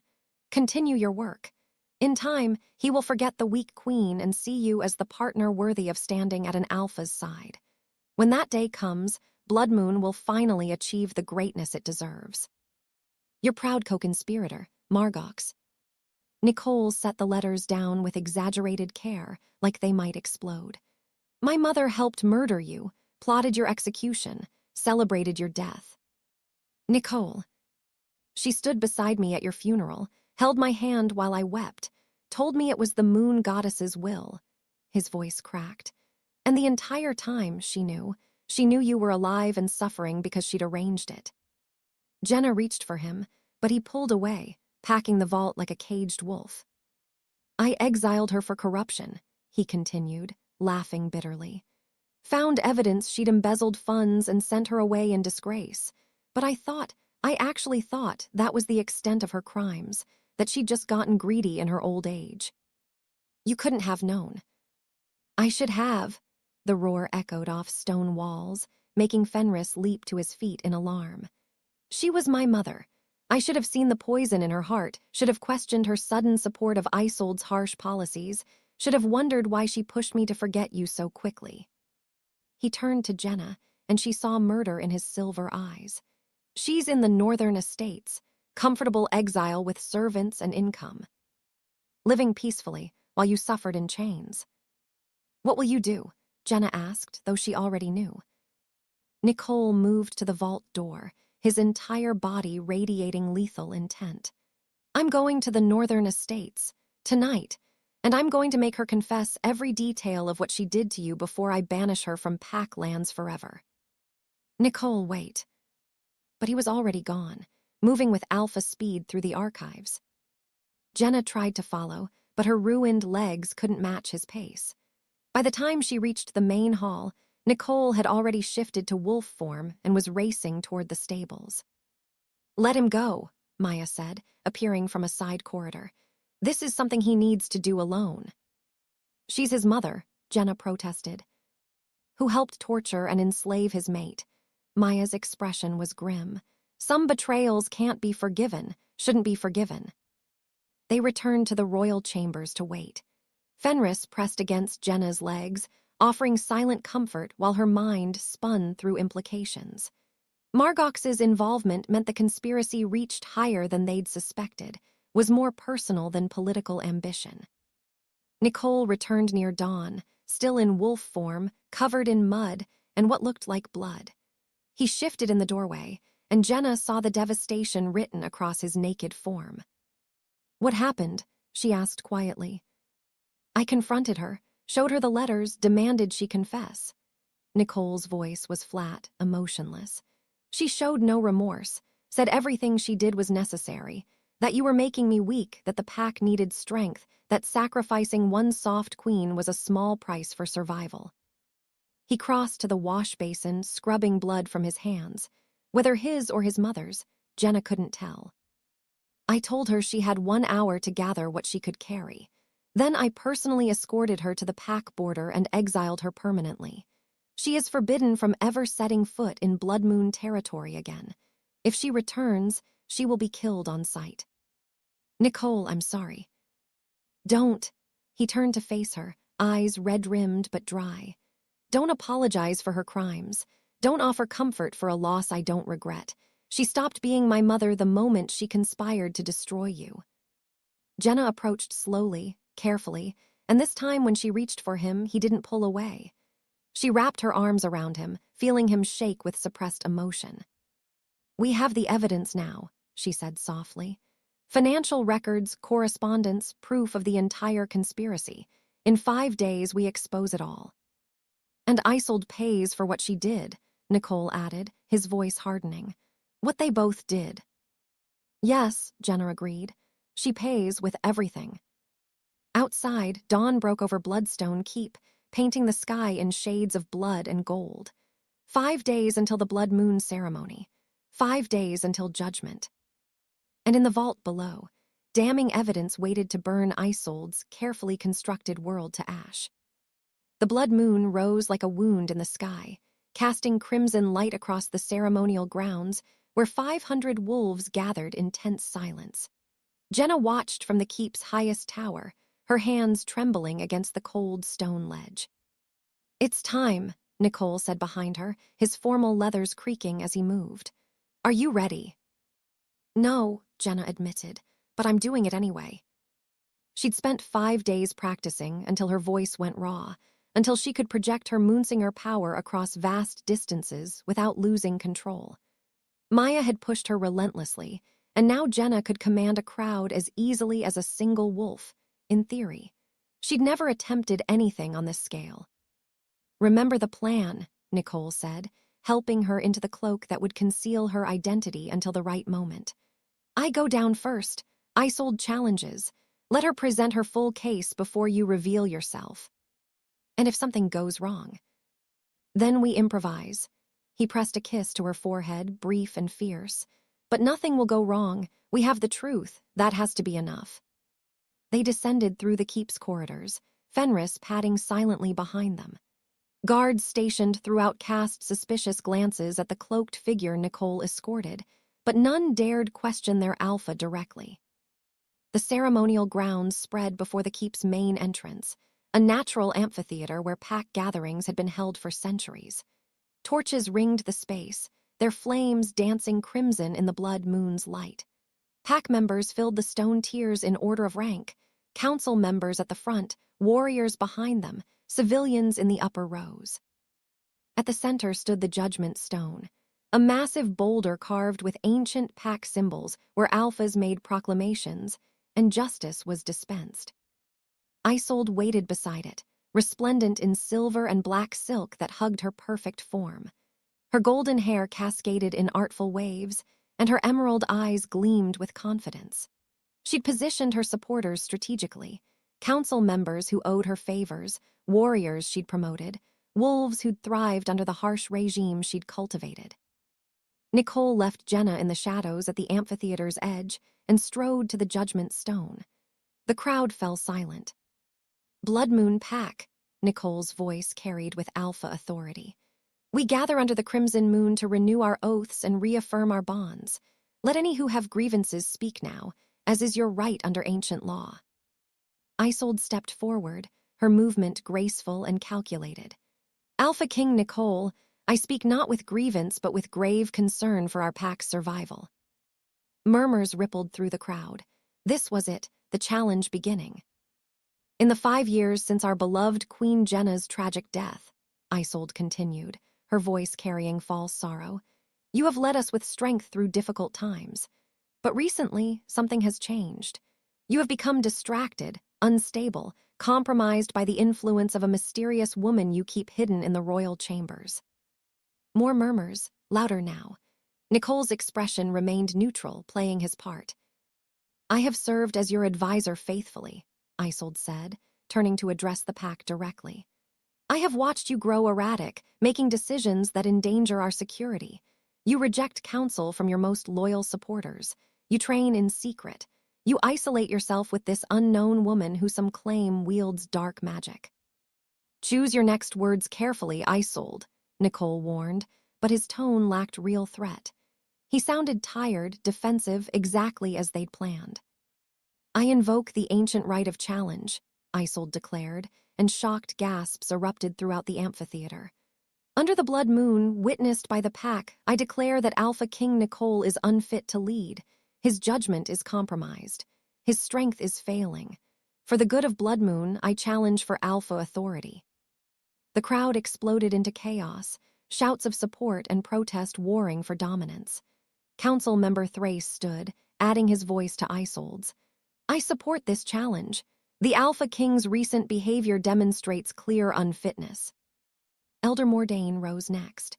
Continue your work. In time, he will forget the weak queen and see you as the partner worthy of standing at an alpha's side. When that day comes, Blood Moon will finally achieve the greatness it deserves. Your proud co-conspirator, Margox. Nicole set the letters down with exaggerated care, like they might explode. My mother helped murder you, plotted your execution, celebrated your death. Nicole. She stood beside me at your funeral, held my hand while I wept, told me it was the moon goddess's will. His voice cracked. And the entire time, she knew you were alive and suffering because she'd arranged it. Jenna reached for him, but he pulled away, packing the vault like a caged wolf. I exiled her for corruption, he continued, laughing bitterly. Found evidence she'd embezzled funds and sent her away in disgrace. But I actually thought that was the extent of her crimes, that she'd just gotten greedy in her old age. You couldn't have known. I should have, the roar echoed off stone walls, making Fenris leap to his feet in alarm. She was my mother. I should have seen the poison in her heart, should have questioned her sudden support of Isolde's harsh policies, should have wondered why she pushed me to forget you so quickly. He turned to Jenna, and she saw murder in his silver eyes. She's in the northern estates, comfortable exile with servants and income. Living peacefully while you suffered in chains. What will you do? Jenna asked, though she already knew. Nicole moved to the vault door, his entire body radiating lethal intent. I'm going to the northern estates, tonight, and I'm going to make her confess every detail of what she did to you before I banish her from pack lands forever. Nicole, wait. But he was already gone, moving with alpha speed through the archives. Jenna tried to follow, but her ruined legs couldn't match his pace. By the time she reached the main hall, Nicole had already shifted to wolf form and was racing toward the stables. Let him go, Maya said, appearing from a side corridor. This is something he needs to do alone. She's his mother, Jenna protested, who helped torture and enslave his mate. Maya's expression was grim. Some betrayals can't be forgiven, shouldn't be forgiven. They returned to the royal chambers to wait. Fenris pressed against Jenna's legs, offering silent comfort while her mind spun through implications. Margox's involvement meant the conspiracy reached higher than they'd suspected, was more personal than political ambition. Nicole returned near dawn, still in wolf form, covered in mud and what looked like blood. He shifted in the doorway, and Jenna saw the devastation written across his naked form. What happened? she asked quietly. I confronted her, showed her the letters, demanded she confess. Nicole's voice was flat, emotionless. She showed no remorse, said everything she did was necessary, that you were making me weak, that the pack needed strength, that sacrificing one soft queen was a small price for survival. He crossed to the wash basin, scrubbing blood from his hands. Whether his or his mother's, Jenna couldn't tell. I told her she had 1 hour to gather what she could carry. Then I personally escorted her to the pack border and exiled her permanently. She is forbidden from ever setting foot in Blood Moon territory again. If she returns, she will be killed on sight. Nicole, I'm sorry. Don't. He turned to face her, eyes red-rimmed but dry. Don't apologize for her crimes. Don't offer comfort for a loss I don't regret. She stopped being my mother the moment she conspired to destroy you. Jenna approached slowly, carefully, and this time when she reached for him, he didn't pull away. She wrapped her arms around him, feeling him shake with suppressed emotion. We have the evidence now, she said softly. Financial records, correspondence, proof of the entire conspiracy. In 5 days, we expose it all. And Isolde pays for what she did, Nicole added, his voice hardening. What they both did. Yes, Jenna agreed. She pays with everything. Outside, dawn broke over Bloodstone Keep, painting the sky in shades of blood and gold. 5 days until the Blood Moon ceremony. 5 days until judgment. And in the vault below, damning evidence waited to burn Isolde's carefully constructed world to ash. The blood moon rose like a wound in the sky, casting crimson light across the ceremonial grounds where 500 wolves gathered in tense silence. Jenna watched from the keep's highest tower, her hands trembling against the cold stone ledge. It's time, Nicole said behind her, his formal leathers creaking as he moved. Are you ready? No, Jenna admitted, but I'm doing it anyway. She'd spent 5 days practicing until her voice went raw, until she could project her Moonsinger power across vast distances without losing control. Maya had pushed her relentlessly, and now Jenna could command a crowd as easily as a single wolf, in theory. She'd never attempted anything on this scale. Remember the plan, Nicole said, helping her into the cloak that would conceal her identity until the right moment. I go down first. Isolde challenges. Let her present her full case before you reveal yourself. And if something goes wrong? Then we improvise. He pressed a kiss to her forehead, brief and fierce. But nothing will go wrong. We have the truth. That has to be enough. They descended through the keep's corridors, Fenris padding silently behind them. Guards stationed throughout cast suspicious glances at the cloaked figure Nicole escorted, but none dared question their alpha directly. The ceremonial grounds spread before the keep's main entrance, a natural amphitheater where pack gatherings had been held for centuries. Torches ringed the space, their flames dancing crimson in the blood moon's light. Pack members filled the stone tiers in order of rank, council members at the front, warriors behind them, civilians in the upper rows. At the center stood the Judgment Stone, a massive boulder carved with ancient pack symbols where alphas made proclamations and justice was dispensed. Isolde waited beside it, resplendent in silver and black silk that hugged her perfect form. Her golden hair cascaded in artful waves, and her emerald eyes gleamed with confidence. She'd positioned her supporters strategically, council members who owed her favors, warriors she'd promoted, wolves who'd thrived under the harsh regime she'd cultivated. Nicole left Jenna in the shadows at the amphitheater's edge and strode to the Judgment Stone. The crowd fell silent. Blood Moon Pack, Nicole's voice carried with alpha authority. We gather under the crimson moon to renew our oaths and reaffirm our bonds. Let any who have grievances speak now, as is your right under ancient law. Isolde stepped forward, her movement graceful and calculated. Alpha King Nicole, I speak not with grievance but with grave concern for our pack's survival. Murmurs rippled through the crowd. This was it, the challenge beginning. In the 5 years since our beloved Queen Jenna's tragic death, Isolde continued, her voice carrying false sorrow, you have led us with strength through difficult times. But recently, something has changed. You have become distracted, unstable, compromised by the influence of a mysterious woman you keep hidden in the royal chambers. More murmurs, louder now. Nicole's expression remained neutral, playing his part. I have served as your advisor faithfully, Isolde said, turning to address the pack directly. I have watched you grow erratic, making decisions that endanger our security. You reject counsel from your most loyal supporters. You train in secret. You isolate yourself with this unknown woman who some claim wields dark magic. Choose your next words carefully, Isolde, Nicole warned, but his tone lacked real threat. He sounded tired, defensive, exactly as they'd planned. I invoke the ancient right of challenge, Isolde declared, and shocked gasps erupted throughout the amphitheater. Under the blood moon, witnessed by the pack, I declare that Alpha King Nicole is unfit to lead. His judgment is compromised. His strength is failing. For the good of Blood Moon, I challenge for Alpha authority. The crowd exploded into chaos, shouts of support and protest warring for dominance. Council member Thrace stood, adding his voice to Isolde's. I support this challenge. The Alpha King's recent behavior demonstrates clear unfitness. Elder Mordain rose next.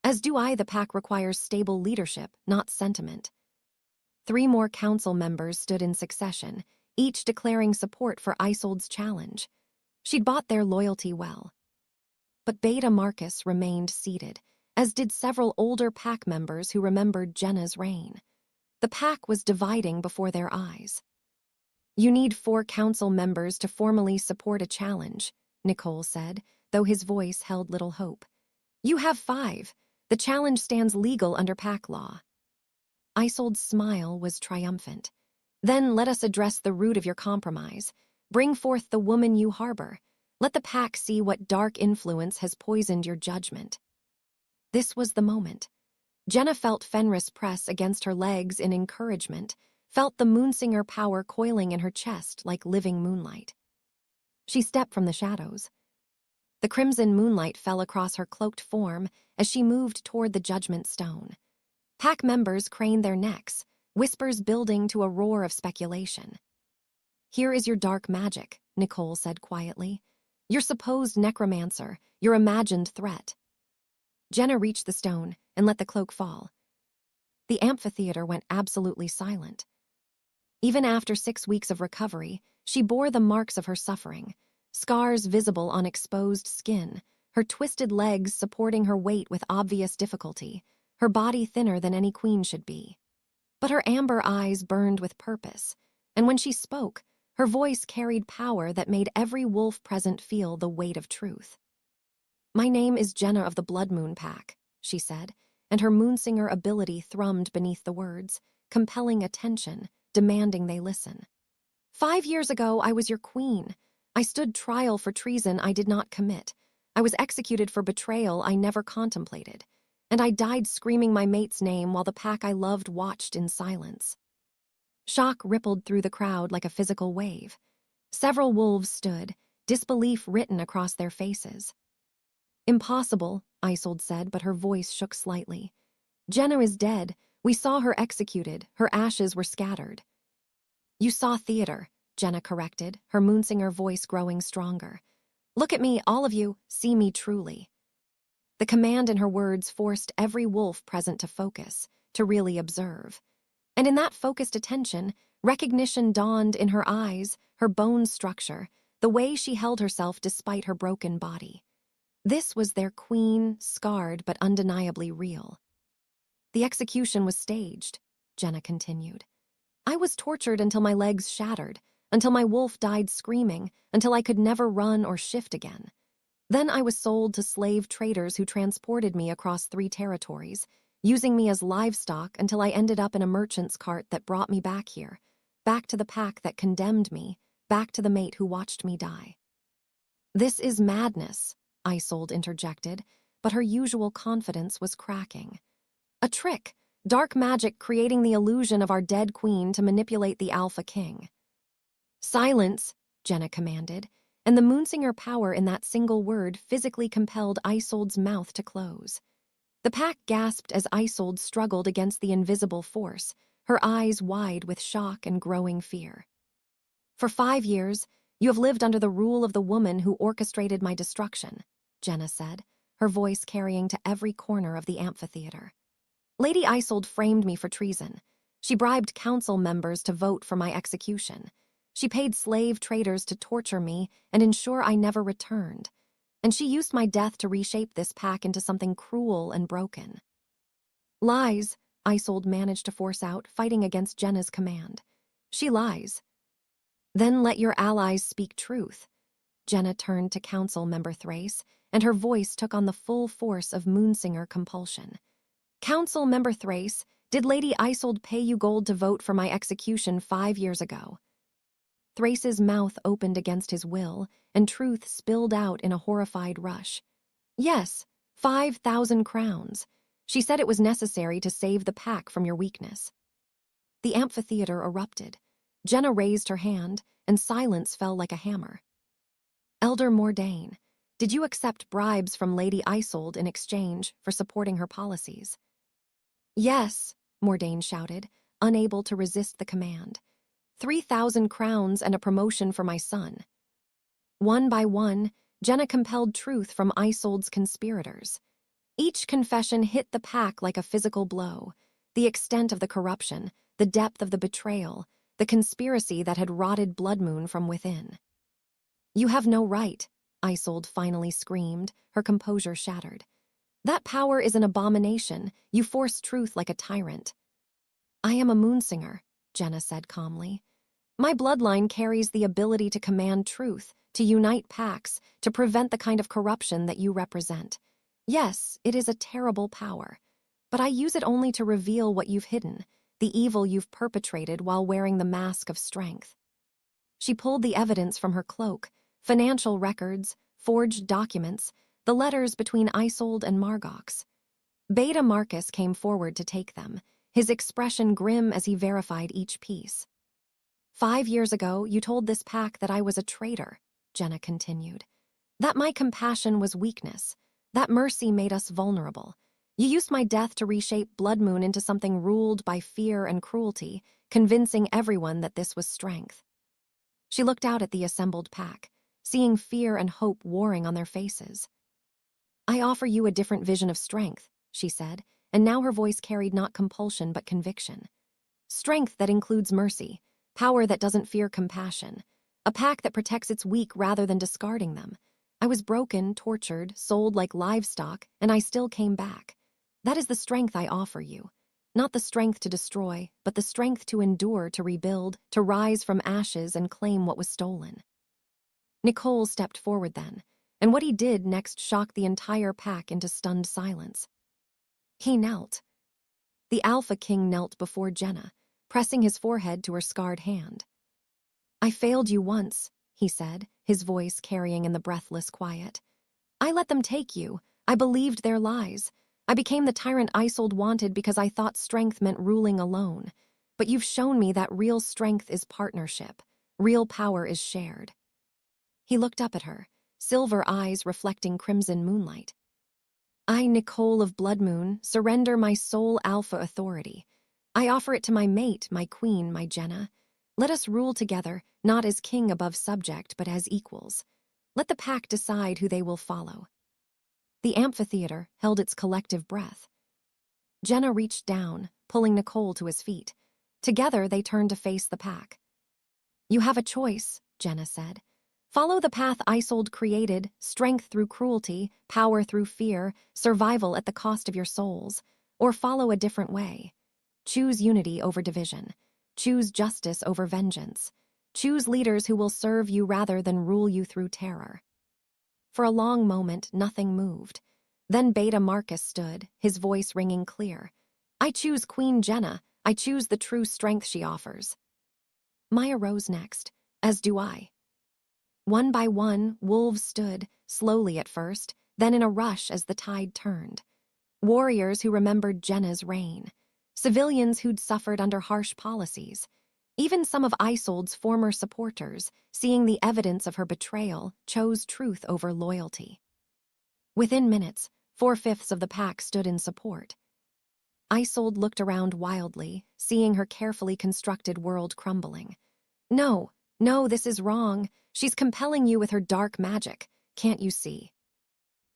As do I, the pack requires stable leadership, not sentiment. 3 more council members stood in succession, each declaring support for Isolde's challenge. She'd bought their loyalty well. But Beta Marcus remained seated, as did several older pack members who remembered Jenna's reign. The pack was dividing before their eyes. You need 4 council members to formally support a challenge, Nicole said, though his voice held little hope. You have 5. The challenge stands legal under pack law. Isolde's smile was triumphant. Then let us address the root of your compromise. Bring forth the woman you harbor. Let the pack see what dark influence has poisoned your judgment. This was the moment. Jenna felt Fenris press against her legs in encouragement, felt the Moonsinger power coiling in her chest like living moonlight. She stepped from the shadows. The crimson moonlight fell across her cloaked form as she moved toward the judgment stone. Pack members craned their necks, whispers building to a roar of speculation. Here is your dark magic, Nicole said quietly. Your supposed necromancer, your imagined threat. Jenna reached the stone and let the cloak fall. The amphitheater went absolutely silent. Even after 6 weeks of recovery, she bore the marks of her suffering, scars visible on exposed skin, her twisted legs supporting her weight with obvious difficulty, her body thinner than any queen should be. But her amber eyes burned with purpose, and when she spoke, her voice carried power that made every wolf present feel the weight of truth. My name is Jenna of the Blood Moon Pack, she said, and her Moonsinger ability thrummed beneath the words, compelling attention, demanding they listen. 5 years ago, I was your queen. I stood trial for treason I did not commit. I was executed for betrayal I never contemplated. And I died screaming my mate's name while the pack I loved watched in silence. Shock rippled through the crowd like a physical wave. Several wolves stood, disbelief written across their faces. Impossible, Isolde said, but her voice shook slightly. Jenna is dead. We saw her executed. Her ashes were scattered. You saw theater, Jenna corrected, her Moonsinger voice growing stronger. Look at me, all of you, see me truly. The command in her words forced every wolf present to focus, to really observe. And in that focused attention, recognition dawned in her eyes, her bone structure, the way she held herself despite her broken body. This was their queen, scarred but undeniably real. The execution was staged, Jenna continued. I was tortured until my legs shattered, until my wolf died screaming, until I could never run or shift again. Then I was sold to slave traders who transported me across 3 territories, using me as livestock until I ended up in a merchant's cart that brought me back here, back to the pack that condemned me, back to the mate who watched me die. This is madness, Isolde interjected, but her usual confidence was cracking. A trick, dark magic creating the illusion of our dead queen to manipulate the Alpha King. Silence, Jenna commanded, and the Moonsinger power in that single word physically compelled Isolde's mouth to close. The pack gasped as Isolde struggled against the invisible force, her eyes wide with shock and growing fear. For 5 years, you have lived under the rule of the woman who orchestrated my destruction, Jenna said, her voice carrying to every corner of the amphitheater. Lady Isolde framed me for treason. She bribed council members to vote for my execution. She paid slave traders to torture me and ensure I never returned. And she used my death to reshape this pack into something cruel and broken. Lies, Isolde managed to force out, fighting against Jenna's command. She lies. Then let your allies speak truth. Jenna turned to Council Member Thrace, and her voice took on the full force of Moonsinger compulsion. Council Member Thrace, did Lady Isolde pay you gold to vote for my execution 5 years ago? Thrace's mouth opened against his will, and truth spilled out in a horrified rush. Yes, 5,000 crowns. She said it was necessary to save the pack from your weakness. The amphitheater erupted. Jenna raised her hand, and silence fell like a hammer. Elder Mordain, did you accept bribes from Lady Isolde in exchange for supporting her policies? Yes, Mordain shouted, unable to resist the command. 3,000 crowns and a promotion for my son. One by one, Jenna compelled truth from Isolde's conspirators. Each confession hit the pack like a physical blow. The extent of the corruption, the depth of the betrayal, the conspiracy that had rotted Bloodmoon from within. You have no right, Isolde finally screamed, her composure shattered. That power is an abomination. You force truth like a tyrant. I am a Moonsinger, Jenna said calmly. My bloodline carries the ability to command truth, to unite packs, to prevent the kind of corruption that you represent. Yes, it is a terrible power, but I use it only to reveal what you've hidden, the evil you've perpetrated while wearing the mask of strength. She pulled the evidence from her cloak, financial records, forged documents, the letters between Isolde and Margox. Beta Marcus came forward to take them, his expression grim as he verified each piece. 5 years ago, you told this pack that I was a traitor, Jenna continued. That my compassion was weakness, that mercy made us vulnerable. You used my death to reshape Bloodmoon into something ruled by fear and cruelty, convincing everyone that this was strength. She looked out at the assembled pack, seeing fear and hope warring on their faces. I offer you a different vision of strength, she said, and now her voice carried not compulsion but conviction. Strength that includes mercy, power that doesn't fear compassion, a pack that protects its weak rather than discarding them. I was broken, tortured, sold like livestock, and I still came back. That is the strength I offer you. Not the strength to destroy, but the strength to endure, to rebuild, to rise from ashes and claim what was stolen. Nicole stepped forward then, and what he did next shocked the entire pack into stunned silence. He knelt. The Alpha King knelt before Jenna, pressing his forehead to her scarred hand. I failed you once, he said, his voice carrying in the breathless quiet. I let them take you. I believed their lies. I became the tyrant Isolde wanted because I thought strength meant ruling alone. But you've shown me that real strength is partnership. Real power is shared. He looked up at her, silver eyes reflecting crimson moonlight. I, Nicole of Bloodmoon, surrender my sole alpha authority. I offer it to my mate, my queen, my Jenna. Let us rule together, not as king above subject, but as equals. Let the pack decide who they will follow. The amphitheater held its collective breath. Jenna reached down, pulling Nicole to his feet. Together, they turned to face the pack. You have a choice, Jenna said. Follow the path Isolde created, strength through cruelty, power through fear, survival at the cost of your souls, or follow a different way. Choose unity over division. Choose justice over vengeance. Choose leaders who will serve you rather than rule you through terror. For a long moment, nothing moved. Then Beta Marcus stood, his voice ringing clear. I choose Queen Jenna. I choose the true strength she offers. Maya rose next, as do I. One by one, wolves stood, slowly at first, then in a rush as the tide turned. Warriors who remembered Jenna's reign. Civilians who'd suffered under harsh policies. Even some of Isolde's former supporters, seeing the evidence of her betrayal, chose truth over loyalty. Within minutes, 4/5 of the pack stood in support. Isolde looked around wildly, seeing her carefully constructed world crumbling. No, No, this is wrong. She's compelling you with her dark magic. Can't you see?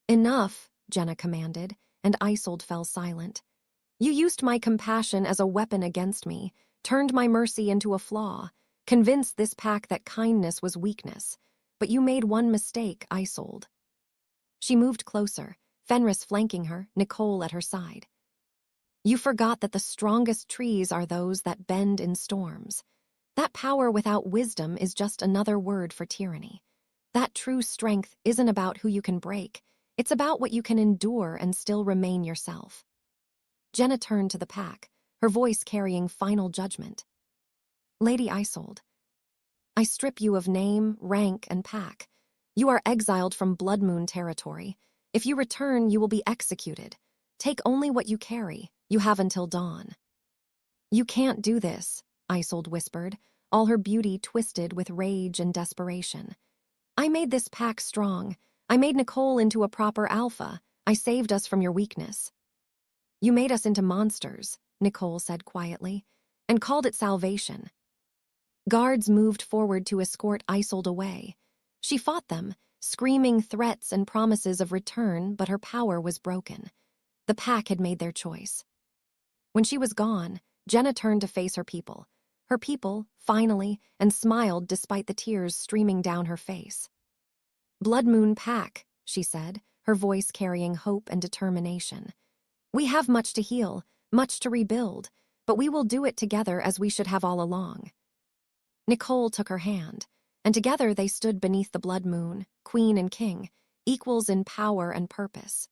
Enough, Jenna commanded, and Isolde fell silent. You used my compassion as a weapon against me, turned my mercy into a flaw, convinced this pack that kindness was weakness. But you made one mistake, Isolde. She moved closer, Fenris flanking her, Nicole at her side. You forgot that the strongest trees are those that bend in storms. That power without wisdom is just another word for tyranny. That true strength isn't about who you can break. It's about what you can endure and still remain yourself. Jenna turned to the pack, her voice carrying final judgment. Lady Isolde, I strip you of name, rank, and pack. You are exiled from Blood Moon territory. If you return, you will be executed. Take only what you carry. You have until dawn. You can't do this, Isolde whispered, all her beauty twisted with rage and desperation. I made this pack strong. I made Nicole into a proper alpha. I saved us from your weakness. You made us into monsters, Nicole said quietly, and called it salvation. Guards moved forward to escort Isolde away. She fought them, screaming threats and promises of return, but her power was broken. The pack had made their choice. When she was gone, Jenna turned to face her people. Her people, finally, and smiled despite the tears streaming down her face. Blood Moon Pack, she said, her voice carrying hope and determination. We have much to heal, much to rebuild, but we will do it together as we should have all along. Nicole took her hand, and together they stood beneath the blood moon, queen and king, equals in power and purpose.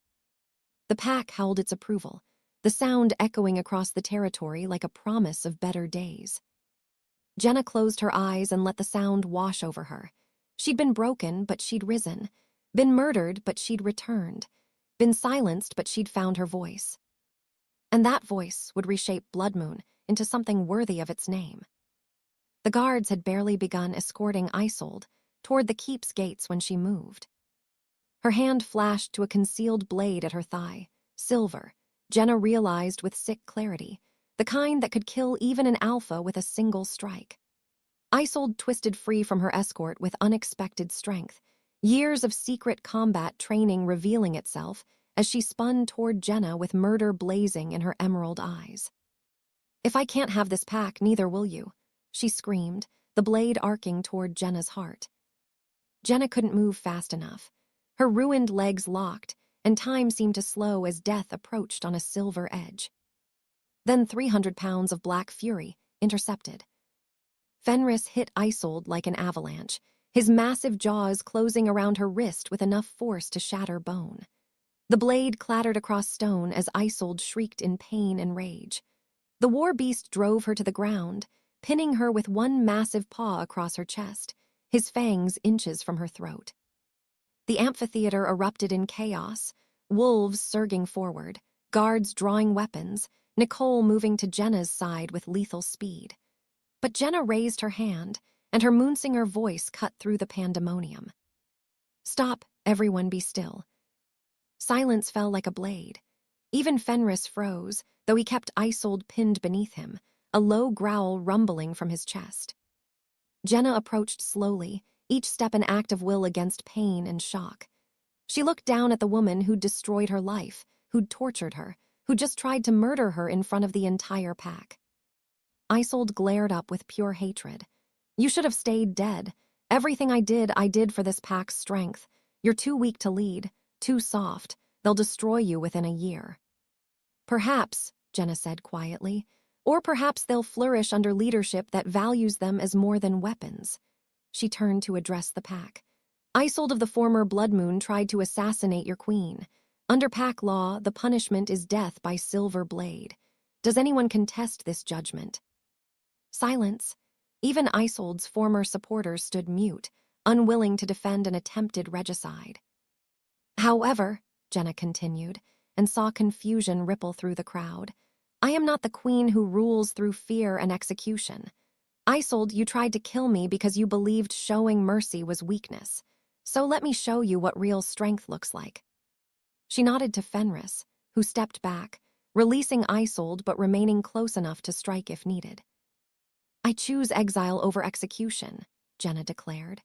The pack held its approval, the sound echoing across the territory like a promise of better days. Jenna closed her eyes and let the sound wash over her. She'd been broken, but she'd risen. Been murdered, but she'd returned. Been silenced, but she'd found her voice. And that voice would reshape Blood Moon into something worthy of its name. The guards had barely begun escorting Isolde toward the keep's gates when she moved. Her hand flashed to a concealed blade at her thigh, silver, Jenna realized with sick clarity, the kind that could kill even an alpha with a single strike. Isolde twisted free from her escort with unexpected strength, years of secret combat training revealing itself as she spun toward Jenna with murder blazing in her emerald eyes. If I can't have this pack, neither will you, she screamed, the blade arcing toward Jenna's heart. Jenna couldn't move fast enough. Her ruined legs locked, and time seemed to slow as death approached on a silver edge. Then 300 pounds of black fury intercepted. Fenris hit Isolde like an avalanche, his massive jaws closing around her wrist with enough force to shatter bone. The blade clattered across stone as Isolde shrieked in pain and rage. The war beast drove her to the ground, pinning her with one massive paw across her chest, his fangs inches from her throat. The amphitheater erupted in chaos, wolves surging forward, guards drawing weapons, Nicole moving to Jenna's side with lethal speed. But Jenna raised her hand, and her Moonsinger voice cut through the pandemonium. Stop, everyone be still. Silence fell like a blade. Even Fenris froze, though he kept Isolde pinned beneath him, a low growl rumbling from his chest. Jenna approached slowly, each step an act of will against pain and shock. She looked down at the woman who'd destroyed her life, who'd tortured her, who'd just tried to murder her in front of the entire pack. Isolde glared up with pure hatred. You should have stayed dead. Everything I did for this pack's strength. You're too weak to lead, too soft. They'll destroy you within a year. Perhaps, Jenna said quietly, or perhaps they'll flourish under leadership that values them as more than weapons. She turned to address the pack. Isolde of the former Blood Moon tried to assassinate your queen. Under pack law, the punishment is death by silver blade. Does anyone contest this judgment? Silence. Even Isolde's former supporters stood mute, unwilling to defend an attempted regicide. However, Jenna continued, and saw confusion ripple through the crowd, I am not the queen who rules through fear and execution. Isolde, you tried to kill me because you believed showing mercy was weakness. So let me show you what real strength looks like. She nodded to Fenris, who stepped back, releasing Isolde but remaining close enough to strike if needed. I choose exile over execution, Jenna declared.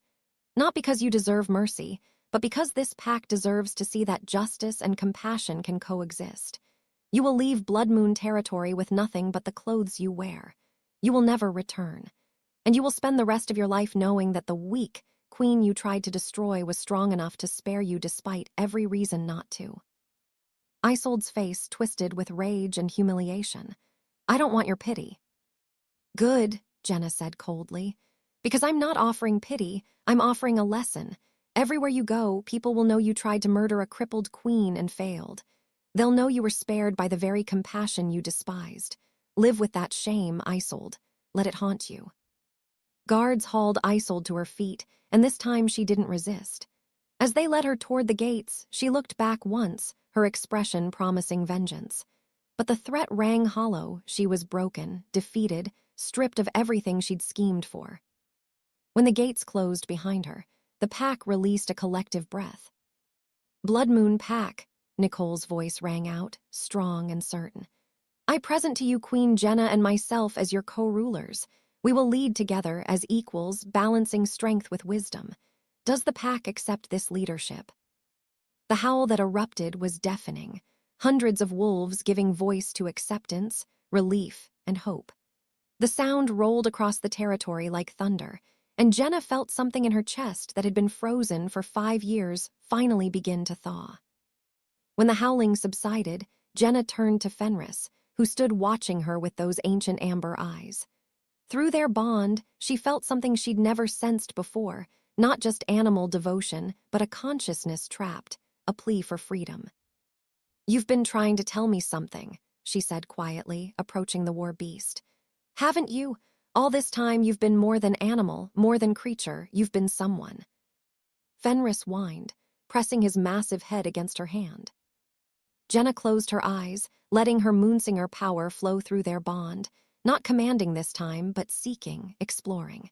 Not because you deserve mercy, but because this pack deserves to see that justice and compassion can coexist. You will leave Blood Moon territory with nothing but the clothes you wear. You will never return. And you will spend the rest of your life knowing that the weak queen you tried to destroy was strong enough to spare you despite every reason not to. Isold's face twisted with rage and humiliation. I don't want your pity. Good, Jenna said coldly. Because I'm not offering pity, I'm offering a lesson. Everywhere you go, people will know you tried to murder a crippled queen and failed. They'll know you were spared by the very compassion you despised. Live with that shame, Isold. Let it haunt you. Guards hauled Isold to her feet, and this time she didn't resist. As they led her toward the gates, she looked back once, her expression promising vengeance. But the threat rang hollow. She was broken, defeated, stripped of everything she'd schemed for. When the gates closed behind her, the pack released a collective breath. Blood Moon Pack, Nicole's voice rang out, strong and certain. I present to you Queen Jenna and myself as your co-rulers. We will lead together as equals, balancing strength with wisdom. Does the pack accept this leadership? The howl that erupted was deafening, hundreds of wolves giving voice to acceptance, relief, and hope. The sound rolled across the territory like thunder, and Jenna felt something in her chest that had been frozen for 5 years finally begin to thaw. When the howling subsided, Jenna turned to Fenris, who stood watching her with those ancient amber eyes. Through their bond, she felt something she'd never sensed before, not just animal devotion, but a consciousness trapped, a plea for freedom. You've been trying to tell me something, she said quietly, approaching the war beast. Haven't you? All this time you've been more than animal, more than creature, you've been someone. Fenris whined, pressing his massive head against her hand. Jenna closed her eyes, letting her Moonsinger power flow through their bond, not commanding this time, but seeking, exploring.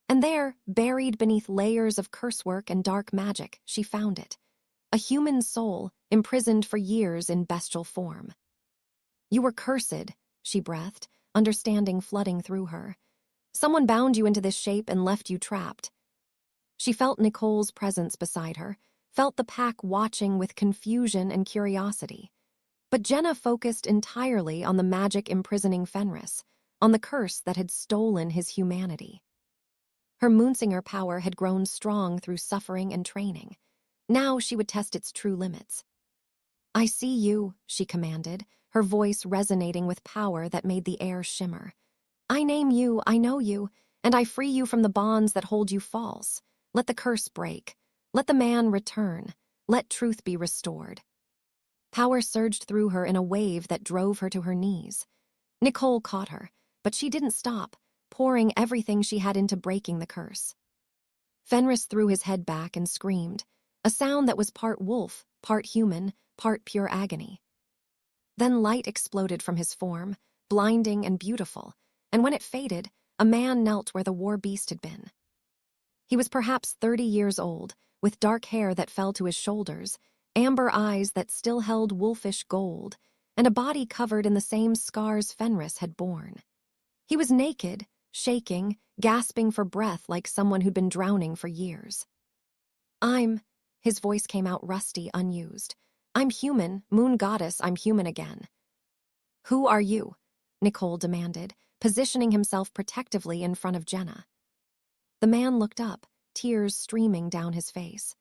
And there, buried beneath layers of cursework and dark magic, she found it. A human soul, imprisoned for years in bestial form. You were cursed, she breathed, understanding flooding through her. Someone bound you into this shape and left you trapped. She felt Nicole's presence beside her, felt the pack watching with confusion and curiosity. But Jenna focused entirely on the magic imprisoning Fenris, on the curse that had stolen his humanity. Her Moonsinger power had grown strong through suffering and training. Now she would test its true limits. I see you, she commanded, her voice resonating with power that made the air shimmer. I name you, I know you, and I free you from the bonds that hold you false. Let the curse break. Let the man return. Let truth be restored. Power surged through her in a wave that drove her to her knees. Nicole caught her, but she didn't stop, pouring everything she had into breaking the curse. Fenris threw his head back and screamed, a sound that was part wolf, part human, part pure agony. Then light exploded from his form, blinding and beautiful, and when it faded, a man knelt where the war beast had been. He was perhaps 30 years old, with dark hair that fell to his shoulders, amber eyes that still held wolfish gold, and a body covered in the same scars Fenris had borne. He was naked, shaking, gasping for breath like someone who'd been drowning for years. His voice came out rusty, unused. I'm human, moon goddess, I'm human again. Who are you? Nicole demanded, positioning himself protectively in front of Jenna. The man looked up, tears streaming down his face.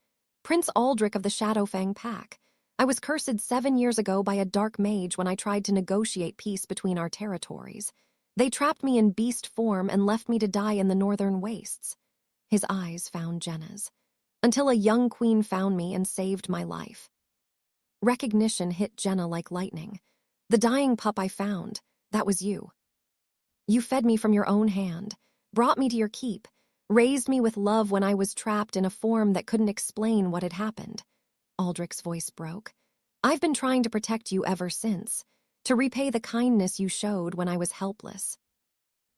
Prince Aldrich of the Shadowfang Pack. I was cursed 7 years ago by a dark mage when I tried to negotiate peace between our territories. They trapped me in beast form and left me to die in the northern wastes. His eyes found Jenna's. Until a young queen found me and saved my life. Recognition hit Jenna like lightning. The dying pup I found, that was you. You fed me from your own hand, brought me to your keep, raised me with love when I was trapped in a form that couldn't explain what had happened. Aldrich's voice broke. I've been trying to protect you ever since, to repay the kindness you showed when I was helpless.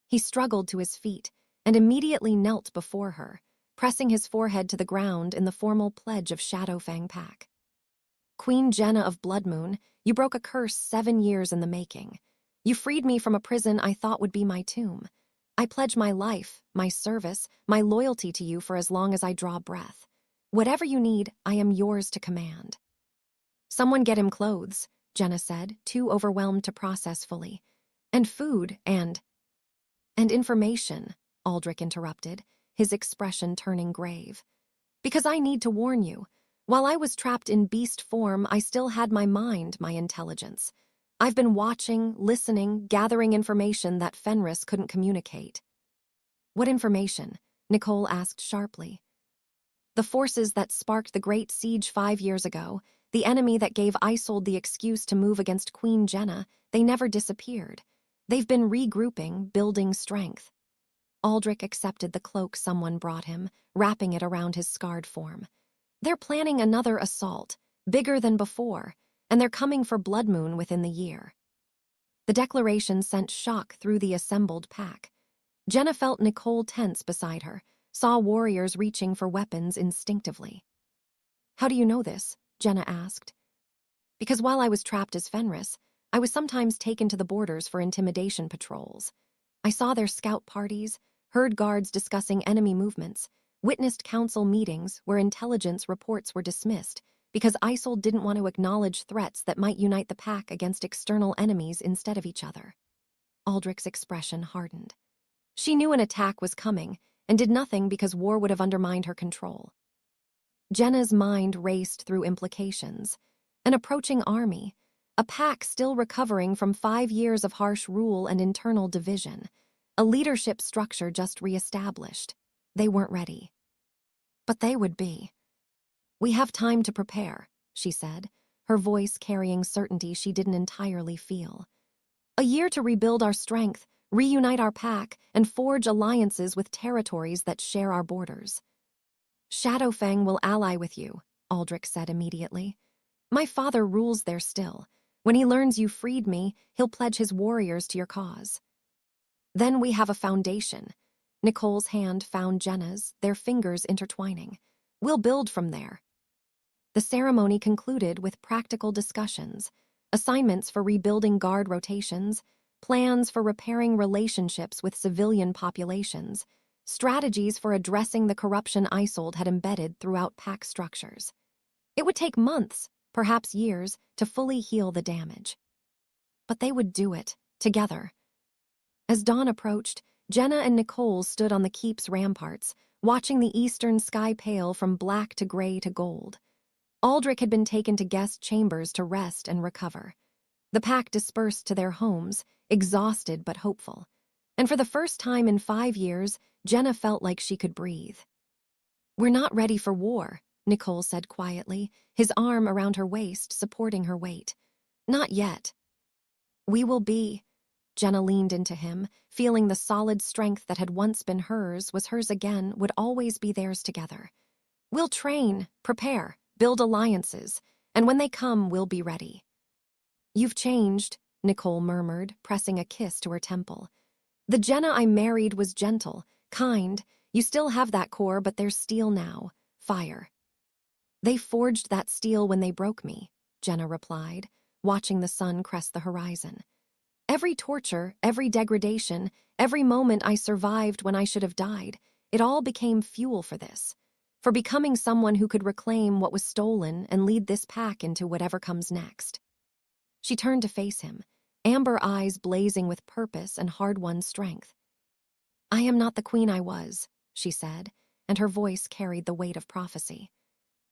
He struggled to his feet and immediately knelt before her, pressing his forehead to the ground in the formal pledge of Shadowfang Pack. Queen Jenna of Blood Moon, you broke a curse 7 years in the making. You freed me from a prison I thought would be my tomb. I pledge my life, my service, my loyalty to you for as long as I draw breath. Whatever you need, I am yours to command." "Someone get him clothes," Jenna said, too overwhelmed to process fully. "And food, and information," Aldrich interrupted, his expression turning grave. "Because I need to warn you. While I was trapped in beast form, I still had my mind, my intelligence. I've been watching, listening, gathering information that Fenris couldn't communicate." "What information?" Nicole asked sharply. "The forces that sparked the Great Siege 5 years ago, the enemy that gave Isolde the excuse to move against Queen Jenna, they never disappeared. They've been regrouping, building strength." Aldrich accepted the cloak someone brought him, wrapping it around his scarred form. "They're planning another assault, bigger than before, and they're coming for Blood Moon within the year." The declaration sent shock through the assembled pack. Jenna felt Nicole tense beside her, saw warriors reaching for weapons instinctively. "How do you know this?" Jenna asked. "Because while I was trapped as Fenris, I was sometimes taken to the borders for intimidation patrols. I saw their scout parties, heard guards discussing enemy movements, witnessed council meetings where intelligence reports were dismissed because Isolde didn't want to acknowledge threats that might unite the pack against external enemies instead of each other." Aldrich's expression hardened. She knew an attack was coming and did nothing because war would have undermined her control. Jenna's mind raced through implications. An approaching army, a pack still recovering from 5 years of harsh rule and internal division, a leadership structure just reestablished. They weren't ready. But they would be. "We have time to prepare," she said, her voice carrying certainty she didn't entirely feel. "A year to rebuild our strength, reunite our pack, and forge alliances with territories that share our borders." "Shadowfang will ally with you," Aldrich said immediately. "My father rules there still. When he learns you freed me, he'll pledge his warriors to your cause." "Then we have a foundation." Nicole's hand found Jenna's, their fingers intertwining. "We'll build from there." The ceremony concluded with practical discussions, assignments for rebuilding guard rotations, plans for repairing relationships with civilian populations, strategies for addressing the corruption Isolde had embedded throughout pack structures. It would take months, perhaps years, to fully heal the damage. But they would do it, together. As dawn approached, Jenna and Nicole stood on the keep's ramparts, watching the eastern sky pale from black to gray to gold. Aldrich had been taken to guest chambers to rest and recover. The pack dispersed to their homes, exhausted but hopeful. And for the first time in 5 years, Jenna felt like she could breathe. "We're not ready for war," Nicole said quietly, his arm around her waist, supporting her weight. "Not yet." "We will be." Jenna leaned into him, feeling the solid strength that had once been hers, was hers again, would always be theirs together. "We'll train, prepare, build alliances, and when they come, we'll be ready." "You've changed," Nicole murmured, pressing a kiss to her temple. "The Jenna I married was gentle, kind. You still have that core, but there's steel now. Fire." "They forged that steel when they broke me," Jenna replied, watching the sun crest the horizon. "Every torture, every degradation, every moment I survived when I should have died, it all became fuel for this. For becoming someone who could reclaim what was stolen and lead this pack into whatever comes next." She turned to face him, amber eyes blazing with purpose and hard-won strength. "I am not the queen I was," she said, and her voice carried the weight of prophecy.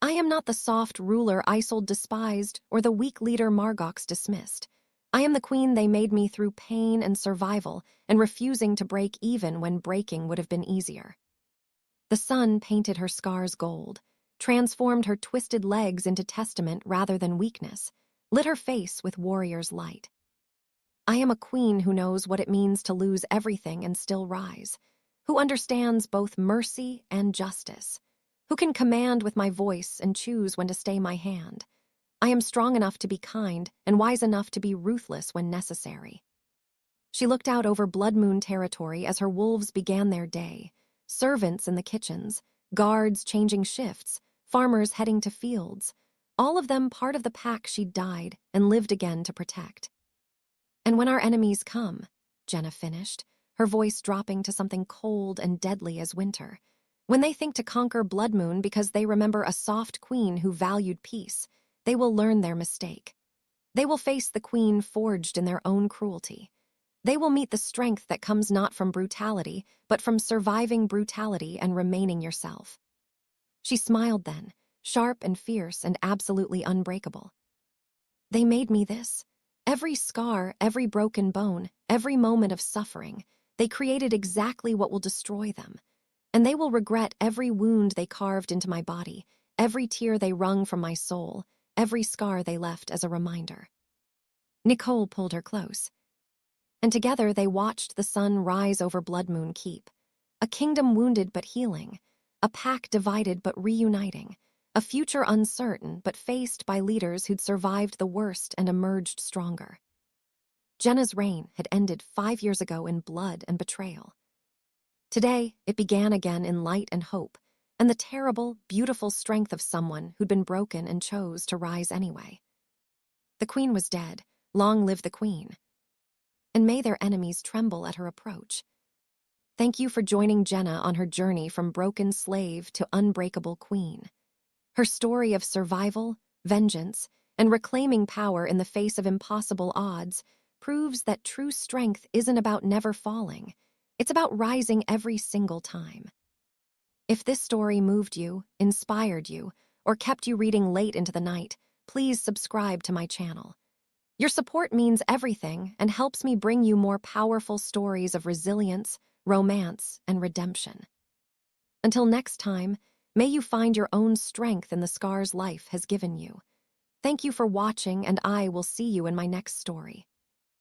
"I am not the soft ruler Isolde despised or the weak leader Margox dismissed. I am the queen they made me through pain and survival and refusing to break even when breaking would have been easier." The sun painted her scars gold, transformed her twisted legs into testament rather than weakness, lit her face with warrior's light. "I am a queen who knows what it means to lose everything and still rise, who understands both mercy and justice, who can command with my voice and choose when to stay my hand. I am strong enough to be kind and wise enough to be ruthless when necessary." She looked out over Blood Moon territory as her wolves began their day, servants in the kitchens, guards changing shifts, farmers heading to fields, all of them part of the pack she'd died and lived again to protect. "And when our enemies come," Jenna finished, her voice dropping to something cold and deadly as winter. When they think to conquer Blood Moon because they remember a soft queen who valued peace, they will learn their mistake. They will face the queen forged in their own cruelty. They will meet the strength that comes not from brutality, but from surviving brutality and remaining yourself. She smiled then, sharp and fierce and absolutely unbreakable. They made me this. Every scar, every broken bone, every moment of suffering, they created exactly what will destroy them. And they will regret every wound they carved into my body, every tear they wrung from my soul, every scar they left as a reminder. Nicole pulled her close, and together they watched the sun rise over Blood Moon Keep. A kingdom wounded but healing, a pack divided but reuniting, a future uncertain but faced by leaders who'd survived the worst and emerged stronger. Jenna's reign had ended 5 years ago in blood and betrayal. Today, it began again in light and hope, and the terrible, beautiful strength of someone who'd been broken and chose to rise anyway. The queen was dead. Long live the queen. And may their enemies tremble at her approach. Thank you for joining Jenna on her journey from broken slave to unbreakable queen. Her story of survival, vengeance, and reclaiming power in the face of impossible odds proves that true strength isn't about never falling. It's about rising every single time. If this story moved you, inspired you, or kept you reading late into the night, please subscribe to my channel. Your support means everything and helps me bring you more powerful stories of resilience, romance, and redemption. Until next time, may you find your own strength in the scars life has given you. Thank you for watching, and I will see you in my next story.